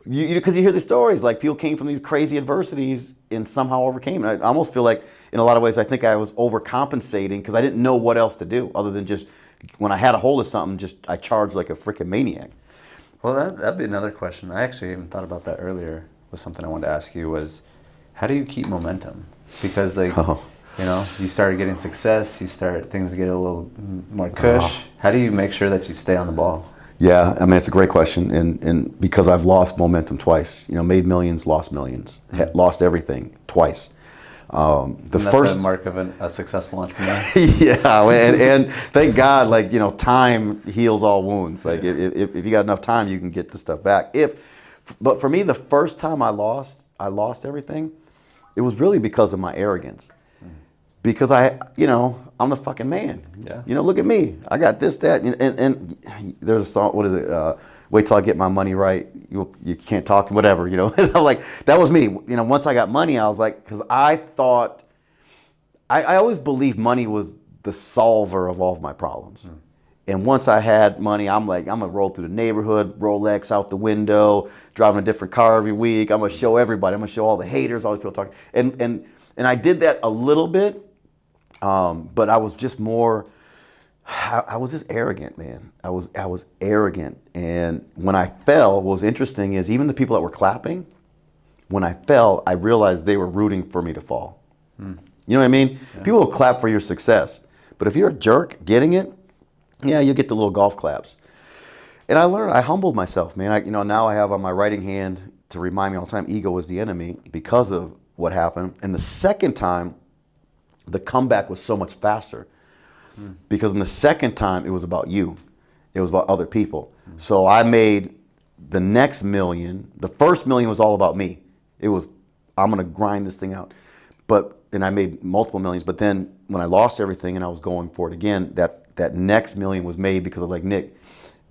because you hear the stories, like people came from these crazy adversities and somehow overcame. And I almost feel like, in a lot of ways, I think I was overcompensating because I didn't know what else to do other than just, when I had a hold of something, I charged like a freaking maniac. Well, that'd be another question. I actually even thought about that earlier. Was something I wanted to ask you was, how do you keep momentum? Because you started getting success, things get a little more cush. How do you make sure that you stay on the ball? Yeah, I mean, it's a great question, and because I've lost momentum twice. Made millions, lost millions, lost everything twice. That's the mark of a successul entrepreneur. Yeah, and thank God, time heals all wounds. Like if you got enough time, you can get the stuff back. But for me, the first time I lost everything, it was really because of my arrogance. Because I'm the fucking man. Yeah. Look at me. I got this, that, and there's a song. What is it? Wait till I get my money right. You can't talk, whatever. I'm like, that was me. Once I got money, I was like, because I thought, I always believed money was the solver of all of my problems. And once I had money, I'm like, I'm gonna roll through the neighborhood, Rolex out the window, driving a different car every week. I'm gonna show everybody. I'm gonna show all the haters, all these people talking. And I did that a little bit, but I was just more. I was just arrogant, man. I was arrogant, and when I fell, what was interesting is even the people that were clapping, when I fell, I realized they were rooting for me to fall. You know what I mean? Yeah. People will clap for your success, but if you're a jerk getting it, yeah, you get the little golf claps. And I humbled myself, man. Now I have on my writing hand to remind me all the time, ego is the enemy because of what happened. And the second time, the comeback was so much faster. Because in the second time, it was about you. It was about other people. So I made the next million. The first million was all about me. It was, I'm going to grind this thing out. And I made multiple millions. But then when I lost everything and I was going for it again, that next million was made because I was like, Nick,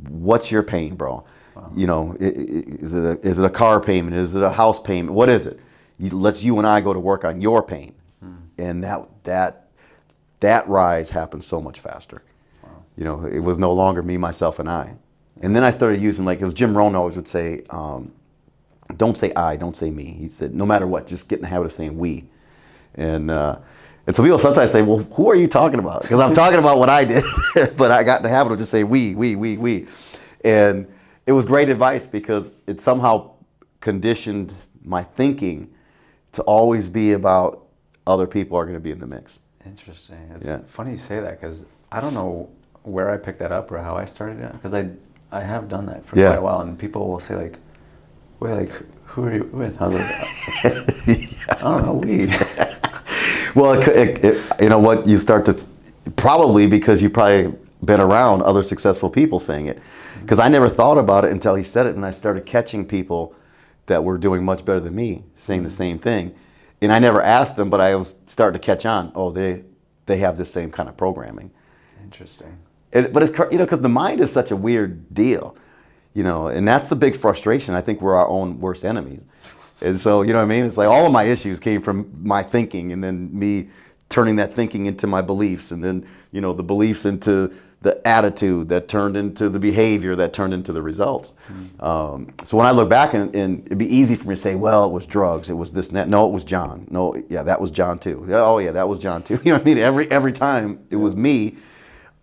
what's your pain, bro? Wow. Is it a car payment? Is it a house payment? What is it? Let's you and I go to work on your pain. And that rise happened so much faster. Wow. You know, it was no longer me, myself, and I. And then I started using, like, it was Jim Rohn always would say, don't say I, don't say me. He said, no matter what, just get in the habit of saying we. And so people sometimes say, well, who are you talking about? Because I'm talking about what I did, but I got in the habit of just saying we. And it was great advice because it somehow conditioned my thinking to always be about other people are going to be in the mix. Interesting. It's funny you say that because I don't know where I picked that up or how I started it because I have done that for quite a while, and people will say like, wait, like, who are you with? I was like, I don't know, we. Well, you know what, you start to, probably because you've probably been around other successful people saying it. Because I never thought about it until he said it, and I started catching people that were doing much better than me saying the same thing. And I never asked them, but I was starting to catch on. Oh, they have the same kind of programming. Interesting. But it's, you know, because the mind is such a weird deal, you know, and that's the big frustration. I think we're our own worst enemies. And so, you know what I mean? It's like all of my issues came from my thinking, and then me turning that thinking into my beliefs, and then, you know, the beliefs into the attitude that turned into the behavior that turned into the results. So when I look back, and it'd be easy for me to say, well, it was drugs, it was this and that. No, it was John. No, yeah, that was John too. Oh yeah, that was John too. You know what I mean? Every time it was me.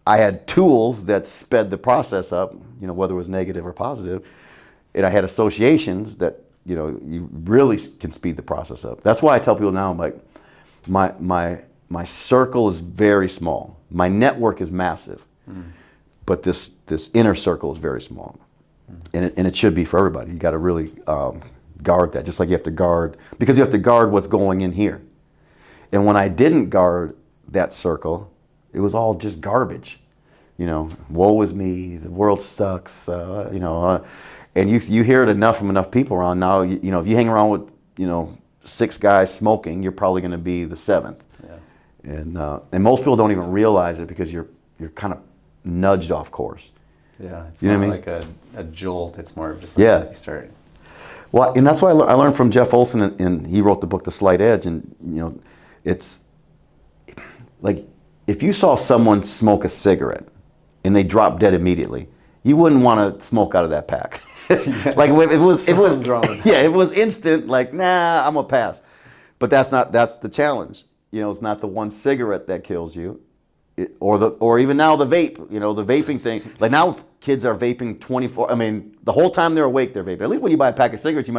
I had tools that sped the process up, you know, whether it was negative or positive, and I had associations that, you know, you really can speed the process up. That's why I tell people now, I'm like, my circle is very small. My network is massive, but this inner circle is very small, and it should be for everybody. You got to really guard that, just like you have to guard, because you have to guard what's going in here. And when I didn't guard that circle, it was all just garbage, you know. Woe is me, the world sucks, you know. And you hear it enough from enough people around now. You know, if you hang around with, you know, 6 guys smoking, you're probably going to be the 7th. Yeah. And most people don't even realize it because you're kind of nudged off course. Yeah, it's you know not what I mean? Like a jolt. It's more of just like you start. Well, and that's why I learned from Jeff Olson, and he wrote the book The Slight Edge. And you know, it's like, if you saw someone smoke a cigarette and they drop dead immediately, you wouldn't want to smoke out of that pack. Like it was wrong with that. Yeah, it was instant. Like, nah, I'm gonna pass. But that's the challenge. You know, it's not the one cigarette that kills you, or even now the vape. You know, the vaping thing. Like now, kids are vaping 24. I mean, the whole time they're awake, they're vaping. At least when you buy a pack of cigarettes, you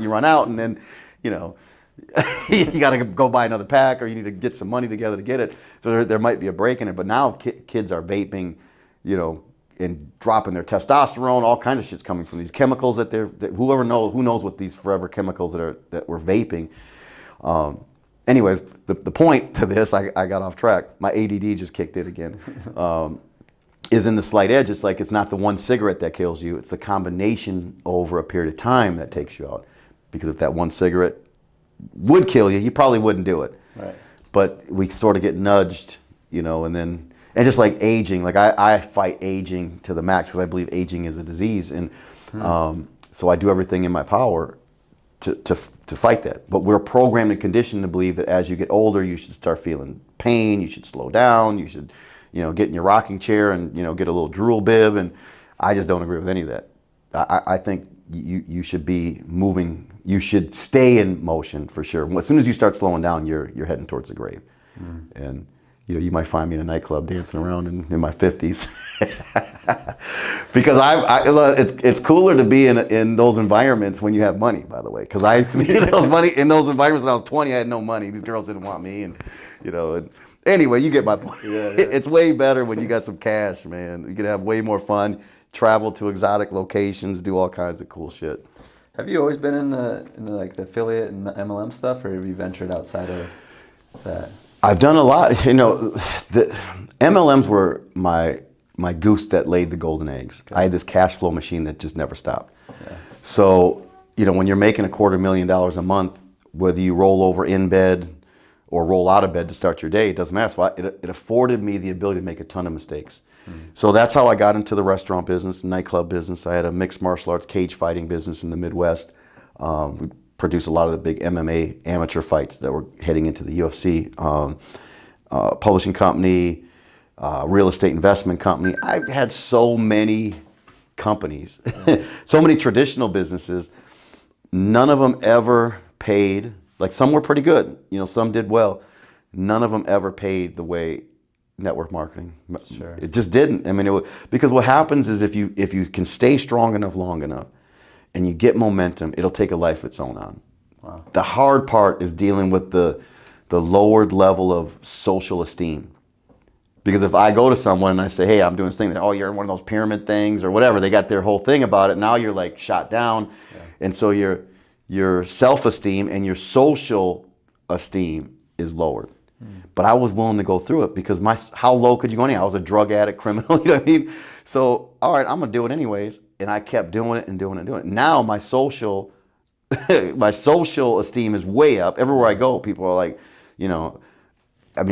run out, and then, you know. You got to go buy another pack, or you need to get some money together to get it. So there might be a break in it. But now kids are vaping, you know, and dropping their testosterone. All kinds of shit's coming from these chemicals that who knows what these forever chemicals that we're vaping. Anyways, the point to this, I got off track. My ADD just kicked in again. Is in The Slight Edge. It's like, it's not the one cigarette that kills you. It's the combination over a period of time that takes you out. Because if that one cigarette would kill you, you probably wouldn't do it. Right. But we sort of get nudged, you know, and just like aging, like I fight aging to the max because I believe aging is a disease, and so I do everything in my power to fight that. But we're programmed and conditioned to believe that as you get older, you should start feeling pain, you should slow down, you should, you know, get in your rocking chair and, you know, get a little drool bib, and I just don't agree with any of that. I think you should be moving. You should stay in motion for sure. As soon as you start slowing down, you're heading towards the grave. And you know, you might find me in a nightclub dancing around in my 50s, because it's cooler to be in those environments when you have money. By the way, because I used to be in those environments when I was 20. I had no money. These girls didn't want me, and you know. And anyway, you get my point. Yeah. It's way better when you got some cash, man. You can have way more fun. Travel to exotic locations, do all kinds of cool shit. Have you always been in the like the affiliate and MLM stuff, or have you ventured outside of that? I've done a lot. You know, the MLMs were my goose that laid the golden eggs. Okay. I had this cash flow machine that just never stopped. Yeah. So, you know, when you're making $250,000 a month, whether you roll over in bed or roll out of bed to start your day, it doesn't matter. So it afforded me the ability to make a ton of mistakes. So that's how I got into the restaurant business, nightclub business. I had a mixed martial arts cage fighting business in the Midwest. We produced a lot of the big MMA amateur fights that were heading into the UFC. Publishing company, real estate investment company. I've had so many companies, so many traditional businesses. None of them ever paid. Like some were pretty good, some did well. None of them ever paid the way network marketing. Sure. It just didn't. I mean, because what happens is if you can stay strong enough long enough and you get momentum, it'll take a life of its own on. Wow. The hard part is dealing with the lowered level of social esteem. Because if I go to someone and I say, hey, I'm doing this thing, oh, you're in one of those pyramid things or whatever, they got their whole thing about it. Now you're like shot down. Yeah. And so your self-esteem and your social esteem is lowered. But I was willing to go through it because how low could you go anyway? I was a drug addict, criminal, you know what I mean? So, all right, I'm gonna do it anyways. And I kept doing it and doing it and doing it. Now my social esteem is way up. Everywhere I go, people are like,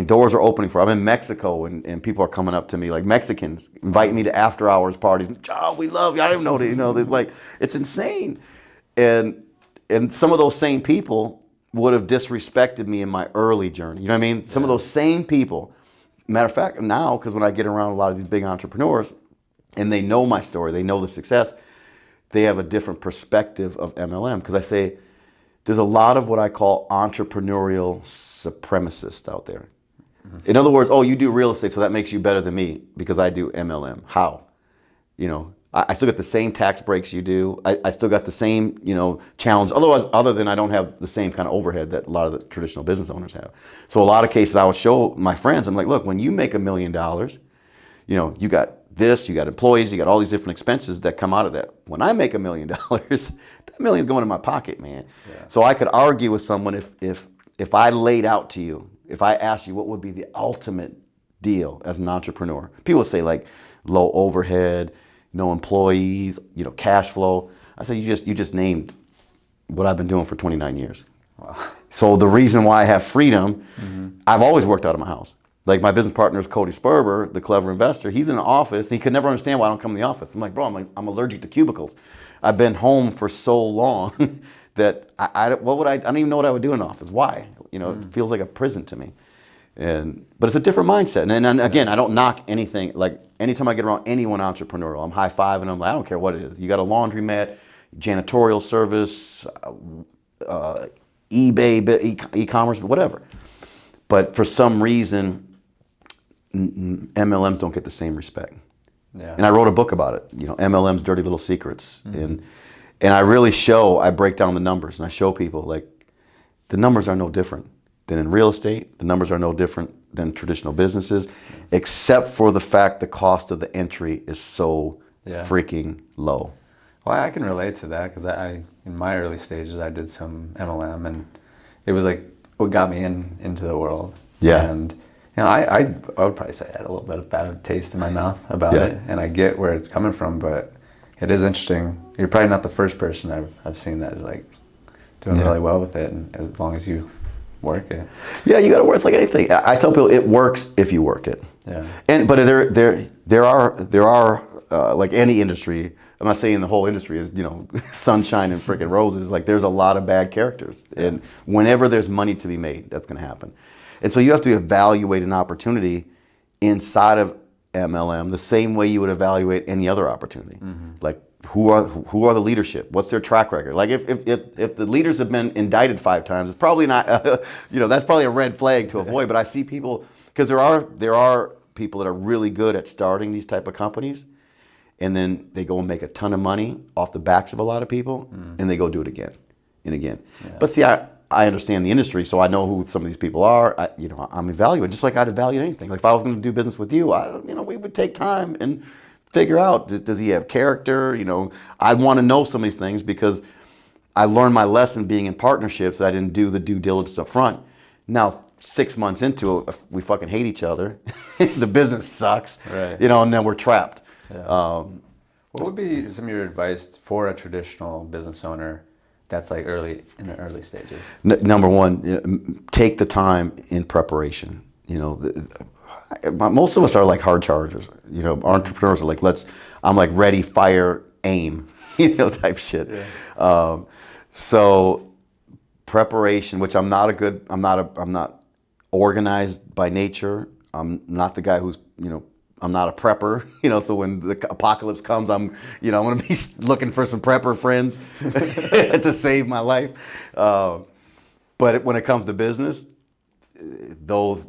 doors are opening I'm in Mexico and people are coming up to me, like Mexicans, invite me to after hours parties. Oh, we love you. I didn't know that, it's insane. And some of those same people would have disrespected me in my early journey. You know what I mean? Some of those same people. Matter of fact, now, because when I get around a lot of these big entrepreneurs and they know my story, they know the success, they have a different perspective of MLM. Because I say, there's a lot of what I call entrepreneurial supremacists out there. In other words, oh, you do real estate, so that makes you better than me because I do MLM. How? I still got the same tax breaks you do. I still got the same, challenge. Other than I don't have the same kind of overhead that a lot of the traditional business owners have. So a lot of cases I would show my friends, I'm like, look, when you make $1 million, you got this, you got employees, you got all these different expenses that come out of that. When I make $1 million, that million's going in my pocket, man. Yeah. So I could argue with someone if I laid out to you, if I asked you what would be the ultimate deal as an entrepreneur. People say like low overhead, no employees, cash flow. I said, you just named what I've been doing for 29 years. Wow. So the reason why I have freedom, I've always worked out of my house. Like my business partner is Cody Sperber, the clever investor. He's in the office. He could never understand why I don't come in the office. I'm like, bro, I'm allergic to cubicles. I've been home for so long that I don't even know what I would do in an office. Why? It feels like a prison to me. But it's a different mindset. And again, I don't knock anything. Like anytime I get around anyone entrepreneurial, I'm high-fiving them. I don't care what it is. You got a laundromat, janitorial service, eBay, e-commerce, whatever. But for some reason, MLMs don't get the same respect. Yeah. And I wrote a book about it, MLM's Dirty Little Secrets. And I really I break down the numbers and I show people like the numbers are no different than in real estate. The numbers are no different than traditional businesses, except for the fact the cost of the entry is so freaking low. Well, I can relate to that because in my early stages, I did some MLM and it was like what got me into the world. Yeah. And I would probably say I had a little bit of bad taste in my mouth about it, and I get where it's coming from, but it is interesting. You're probably not the first person I've seen that is like doing really well with it, and as long as you work it. Yeah, you got to work. It's like anything. I tell people it works if you work it. Yeah. But there are like any industry. I'm not saying the whole industry is sunshine and freaking roses. Like there's a lot of bad characters, and whenever there's money to be made, that's going to happen. And so you have to evaluate an opportunity inside of MLM the same way you would evaluate any other opportunity. Like who are the leadership? What's their track record? Like if the leaders have been indicted 5 times, it's probably not that's probably a red flag to avoid. But I see people, because there are people that are really good at starting these type of companies, and then they go and make a ton of money off the backs of a lot of people, and they go do it again and again. Yeah. But see, I understand the industry, so I know who some of these people are. I'm evaluating, just like I'd evaluate anything. Like if I was going to do business with you, we would take time and figure out, does he have character? I want to know some of these things because I learned my lesson being in partnerships that I didn't do the due diligence up front. Now, 6 months into it, we fucking hate each other. The business sucks, right. And then we're trapped. Yeah. What would be some of your advice for a traditional business owner that's like in the early stages? Number one, take the time in preparation. Most of us are like hard chargers. Entrepreneurs are like, I'm like ready, fire, aim, type shit. Yeah. So preparation, which I'm not organized by nature. I'm not the guy who's, I'm not a prepper, so when the apocalypse comes, I'm going to be looking for some prepper friends to save my life. But when it comes to business, those,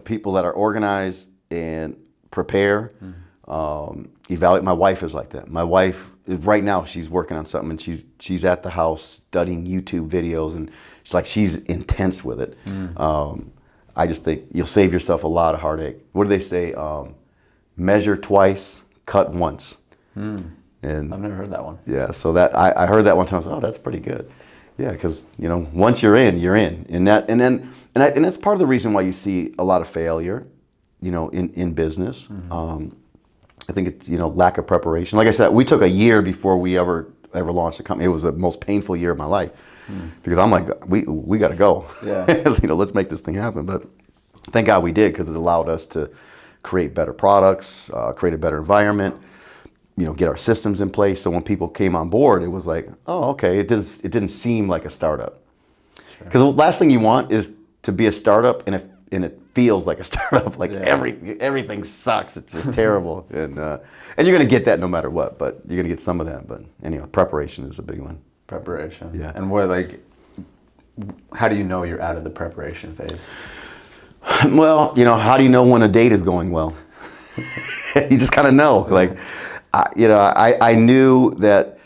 people that are organized and prepare, evaluate. My wife is like that. My wife, right now, she's working on something, and she's at the house studying YouTube videos, and she's intense with it. I just think you'll save yourself a lot of heartache. What do they say? Measure twice, cut once. And I've never heard that one. Yeah, so that I heard that one time. I was like, oh, that's pretty good. Yeah, because once you're in, and that's part of the reason why you see a lot of failure, in business. I think it's lack of preparation. Like I said, we took a year before we ever launched the company. It was the most painful year of my life because I'm like, we got to go. Yeah. Let's make this thing happen. But thank God we did, because it allowed us to create better products, create a better environment, get our systems in place. So when people came on board, it was like, oh, okay, it didn't seem like a startup. Because the last thing you want is to be a startup and it feels like a startup. Like everything sucks. It's just terrible. And you're gonna get that no matter what. But you're gonna get some of that. But anyway, preparation is a big one. Preparation. Yeah. And how do you know you're out of the preparation phase? Well, how do you know when a date is going well? You just kind of know. Like, I knew that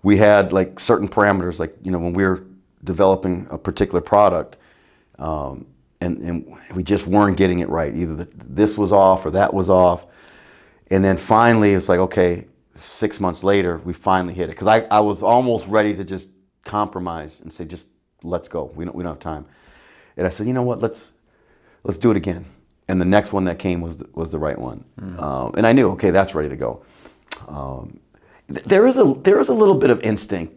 we had like certain parameters. Like, when we were developing a particular product, and we just weren't getting it right. Either this was off or that was off. And then finally, it's like, okay, 6 months later, we finally hit it. Because I was almost ready to just compromise and say, just let's go. We don't have time. And I said, you know what, let's do it again. And the next one that came was the right one. And I knew, okay, that's ready to go. There is a little bit of instinct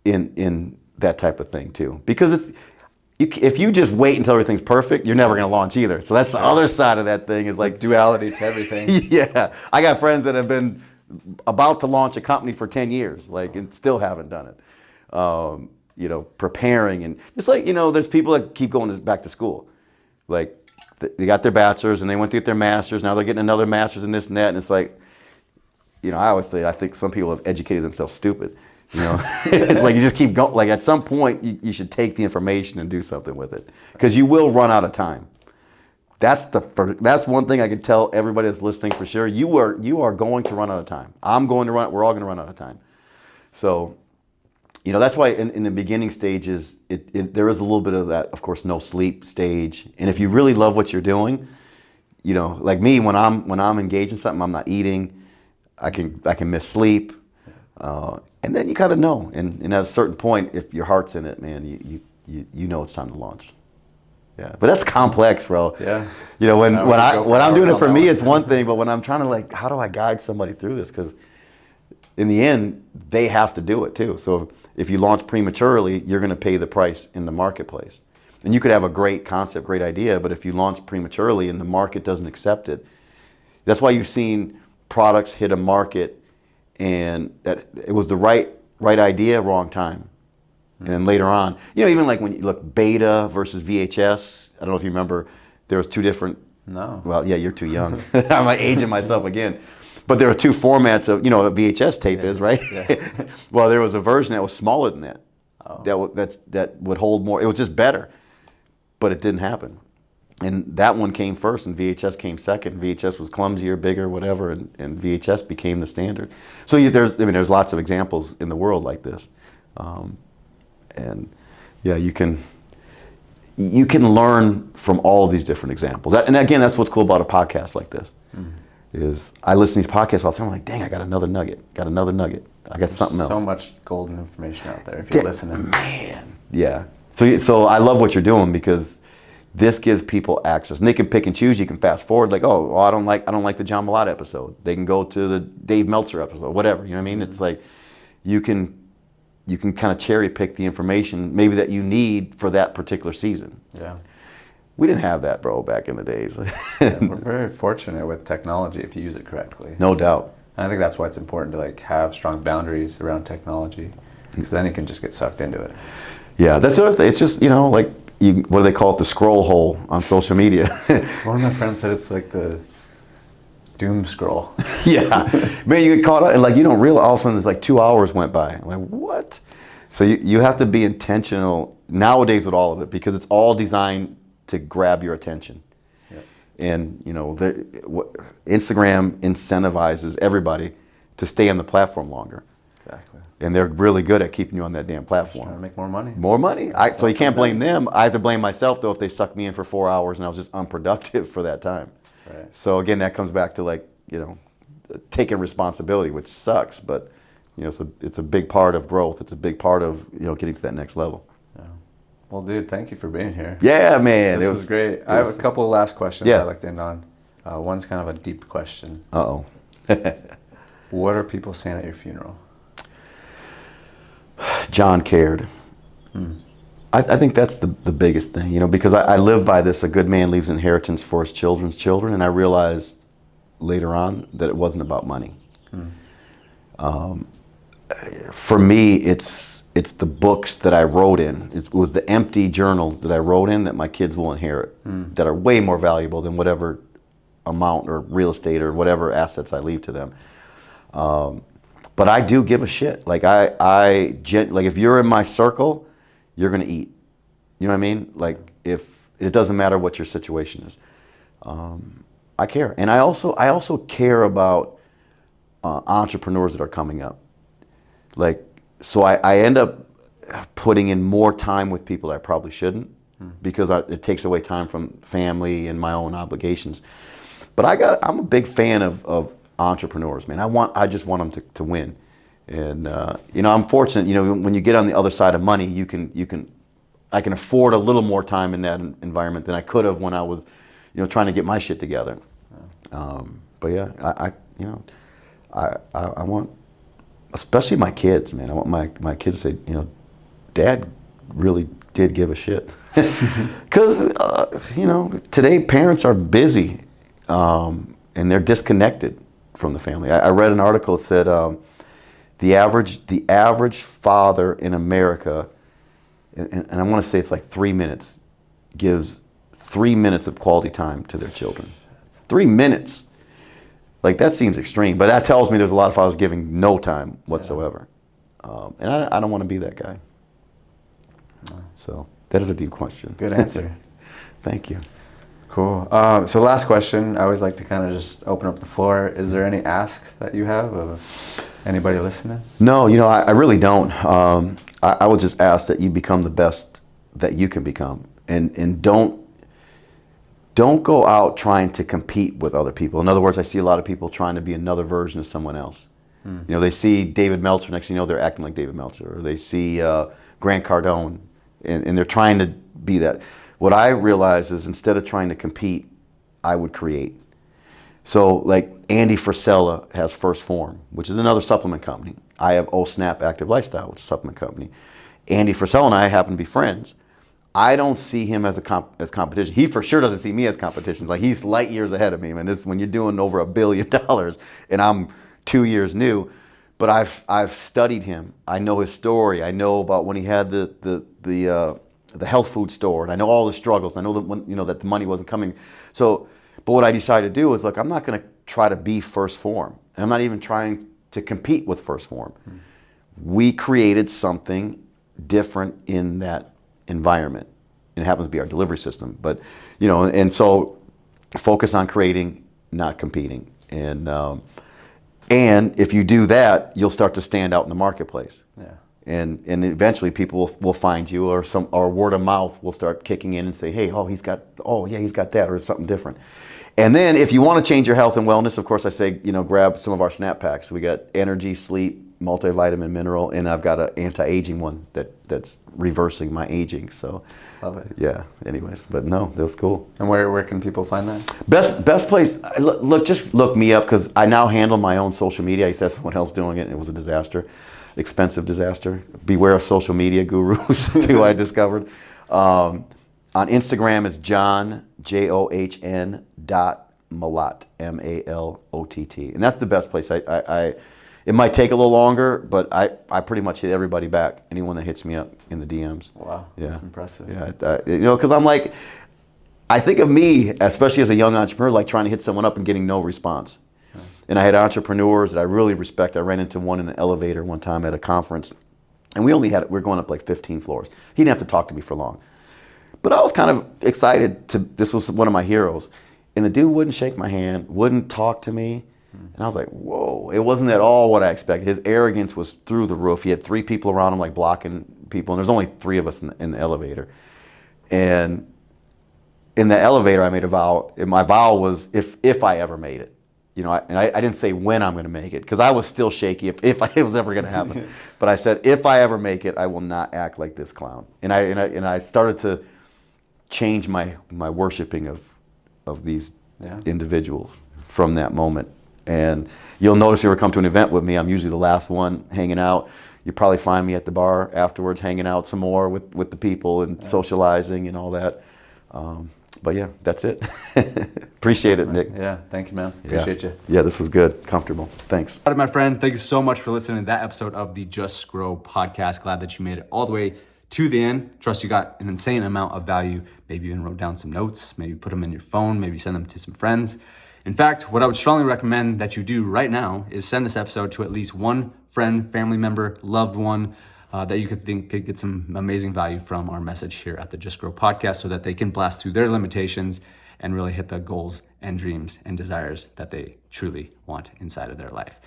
in that type of thing too, because if you just wait until everything's perfect, you're never going to launch either. So that's the other side of that thing, is like duality to everything. Yeah, I got friends that have been about to launch a company for 10 years, and still haven't done it. Preparing, and it's like, there's people that keep going back to school, like they got their bachelor's and they went to get their master's. Now they're getting another master's in this and that, and it's like, I always say, I think some people have educated themselves stupid. It's like you just keep going. Like at some point, you should take the information and do something with it, because you will run out of time. That's one thing I can tell everybody that's listening for sure. You are going to run out of time. I'm going to run. We're all going to run out of time. So, that's why in the beginning stages, there is a little bit of that, of course, no sleep stage. And if you really love what you're doing, like me, when I'm engaged in something, I'm not eating. I can miss sleep. And then you kind of know, and at a certain point, if your heart's in it, man, you know it's time to launch. Yeah, but that's complex, bro. Yeah. When I'm doing it for me, it's one thing, but when I'm trying to how do I guide somebody through this? Because in the end, they have to do it too. So if you launch prematurely, you're going to pay the price in the marketplace. And you could have a great concept, great idea, but if you launch prematurely and the market doesn't accept it, that's why you've seen products hit a market and that it was the right idea, wrong time. And then later on, even like when you look beta versus VHS, I don't know if you remember, there was two different. No. Well, yeah, you're too young. I'm aging myself again. But there were two formats of, what a VHS tape is, right? Yeah. Well, there was a version that was smaller than that. Oh. That would hold more. It was just better, but it didn't happen. And that one came first, and VHS came second. VHS was clumsier, bigger, whatever, and VHS became the standard. So there's lots of examples in the world like this, and yeah, you can learn from all of these different examples. And again, that's what's cool about a podcast like this. Is I listen to these podcasts all the time. I'm like, dang, I got another nugget. I got something else. So much golden information out there if you're listening. Man, yeah. So I love what you're doing, because this gives people access, and they can pick and choose. You can fast forward, like, oh, well, I don't like the John Malott episode. They can go to the Dave Meltzer episode, whatever. You know what I mean? It's like you can kind of cherry pick the information maybe that you need for that particular season. Yeah. We didn't have that, bro, back in the days. Yeah, we're very fortunate with technology if you use it correctly. No doubt. And I think that's why it's important to have strong boundaries around technology, because then you can just get sucked into it. Yeah, that's the other thing. It's just, what do they call it? The scroll hole on social media. So one of my friends said it's like the doom scroll. Yeah, man, you get caught up and like you don't realize all of a sudden it's like 2 hours went by. I'm like, what? So you have to be intentional nowadays with all of it because it's all designed to grab your attention. Yep. And Instagram incentivizes everybody to stay on the platform longer. Exactly. And they're really good at keeping you on that damn platform. Trying to make more money. More money. So you can't blame them. I have to blame myself though if they sucked me in for 4 hours and I was just unproductive for that time. Right. So again, that comes back to like, taking responsibility, which sucks, but it's a big part of growth. It's a big part of getting to that next level. Yeah. Well, dude, thank you for being here. Yeah, man. This was great. I have a couple of last questions Yeah. I'd like to end on. One's kind of a deep question. Uh-oh. What are people saying at your funeral? John cared. I think that's the biggest thing, because I live by this, a good man leaves inheritance for his children's children, and I realized later on that it wasn't about money. For me, it's the books that I wrote in. It was the empty journals that I wrote in that my kids will inherit, that are way more valuable than whatever amount or real estate or whatever assets I leave to them. But I do give a shit. Like if you're in my circle, you're gonna eat. You know what I mean? Like if it doesn't matter what your situation is, I care. And I also care about entrepreneurs that are coming up. Like so, I end up putting in more time with people I probably shouldn't because it takes away time from family and my own obligations. But I'm a big fan of entrepreneurs, man. I just want them to win. And I'm fortunate, when you get on the other side of money, I can afford a little more time in that environment than I could have when I was, trying to get my shit together. But yeah, I want, especially my kids, man. I want my kids to say, Dad really did give a shit. Because, today parents are busy and they're disconnected from the family. I read an article that said the average father in America, and I want to say it's like 3 minutes, gives 3 minutes of quality time to their children. 3 minutes. Like that seems extreme, but that tells me there's a lot of fathers giving no time whatsoever. And I don't want to be that guy. So that is a deep question. Good answer. Thank you. Cool. So last question, I always like to kind of just open up the floor. Is there any asks that you have of anybody listening? No, I really don't. I would just ask that you become the best that you can become. And don't go out trying to compete with other people. In other words, I see a lot of people trying to be another version of someone else. They see David Meltzer, next thing you know, they're acting like David Meltzer. Or they see Grant Cardone, and they're trying to be that. What I realize is instead of trying to compete, I would create. So like Andy Frisella has First Form, which is another supplement company. I have Snap Active Lifestyle, which is a supplement company. Andy Frisella and I happen to be friends. I don't see him as competition. He for sure doesn't see me as competition. Like he's light years ahead of me, man. This when you're doing over $1 billion and I'm 2 years new. But I've studied him. I know his story. I know about when he had the health food store, and I know all the struggles. I know that when that the money wasn't coming. So, but what I decided to do is look, I'm not going to try to be First Form. I'm not even trying to compete with First Form. We created something different in that environment. And it happens to be our delivery system. But and so focus on creating, not competing. And if you do that, you'll start to stand out in the marketplace. Yeah. And eventually people will find you, or word of mouth will start kicking in and say, hey, he's got that, or something different. And then if you want to change your health and wellness, of course I say, grab some of our snap packs. We got energy, sleep, multivitamin, mineral, and I've got an anti-aging one that's reversing my aging. So love it. Yeah, anyways, but no, that's cool. And where can people find that? Best place, just look me up, because I now handle my own social media. I used to have someone else doing it, and it was a disaster. Expensive disaster. Beware of social media gurus, who I discovered. On Instagram, it's John, John. Malott, Malott, and that's the best place. It might take a little longer, but I pretty much hit everybody back. Anyone that hits me up in the DMs. Wow, Yeah. that's impressive. Yeah, because I'm like, I think of me, especially as a young entrepreneur, like trying to hit someone up and getting no response. And I had entrepreneurs that I really respect. I ran into one in an elevator one time at a conference, and we were going up like 15 floors. He didn't have to talk to me for long. But I was kind of excited this was one of my heroes. And the dude wouldn't shake my hand, wouldn't talk to me. And I was like, whoa, it wasn't at all what I expected. His arrogance was through the roof. He had 3 people around him, like blocking people. And there's only 3 of us in the elevator. And in the elevator, I made a vow. And my vow was if I ever made it. I didn't say when I'm going to make it, because I was still shaky if it was ever going to happen. But I said, if I ever make it, I will not act like this clown. And I started to change my worshiping of these individuals from that moment. And you'll notice if you ever come to an event with me, I'm usually the last one hanging out. You probably find me at the bar afterwards, hanging out some more with the people and socializing and all that. But yeah, that's it. Appreciate it, Nick. Yeah, thank you, man. Appreciate you. Yeah, this was good. Comfortable. Thanks. All right, my friend, thank you so much for listening to that episode of the Just Grow podcast. Glad that you made it all the way to the end. Trust you got an insane amount of value. Maybe you even wrote down some notes, maybe put them in your phone, maybe send them to some friends. In fact, what I would strongly recommend that you do right now is send this episode to at least one friend, family member, loved one that you could think could get some amazing value from our message here at the Just Grow podcast, so that they can blast through their limitations and really hit the goals and dreams and desires that they truly want inside of their life.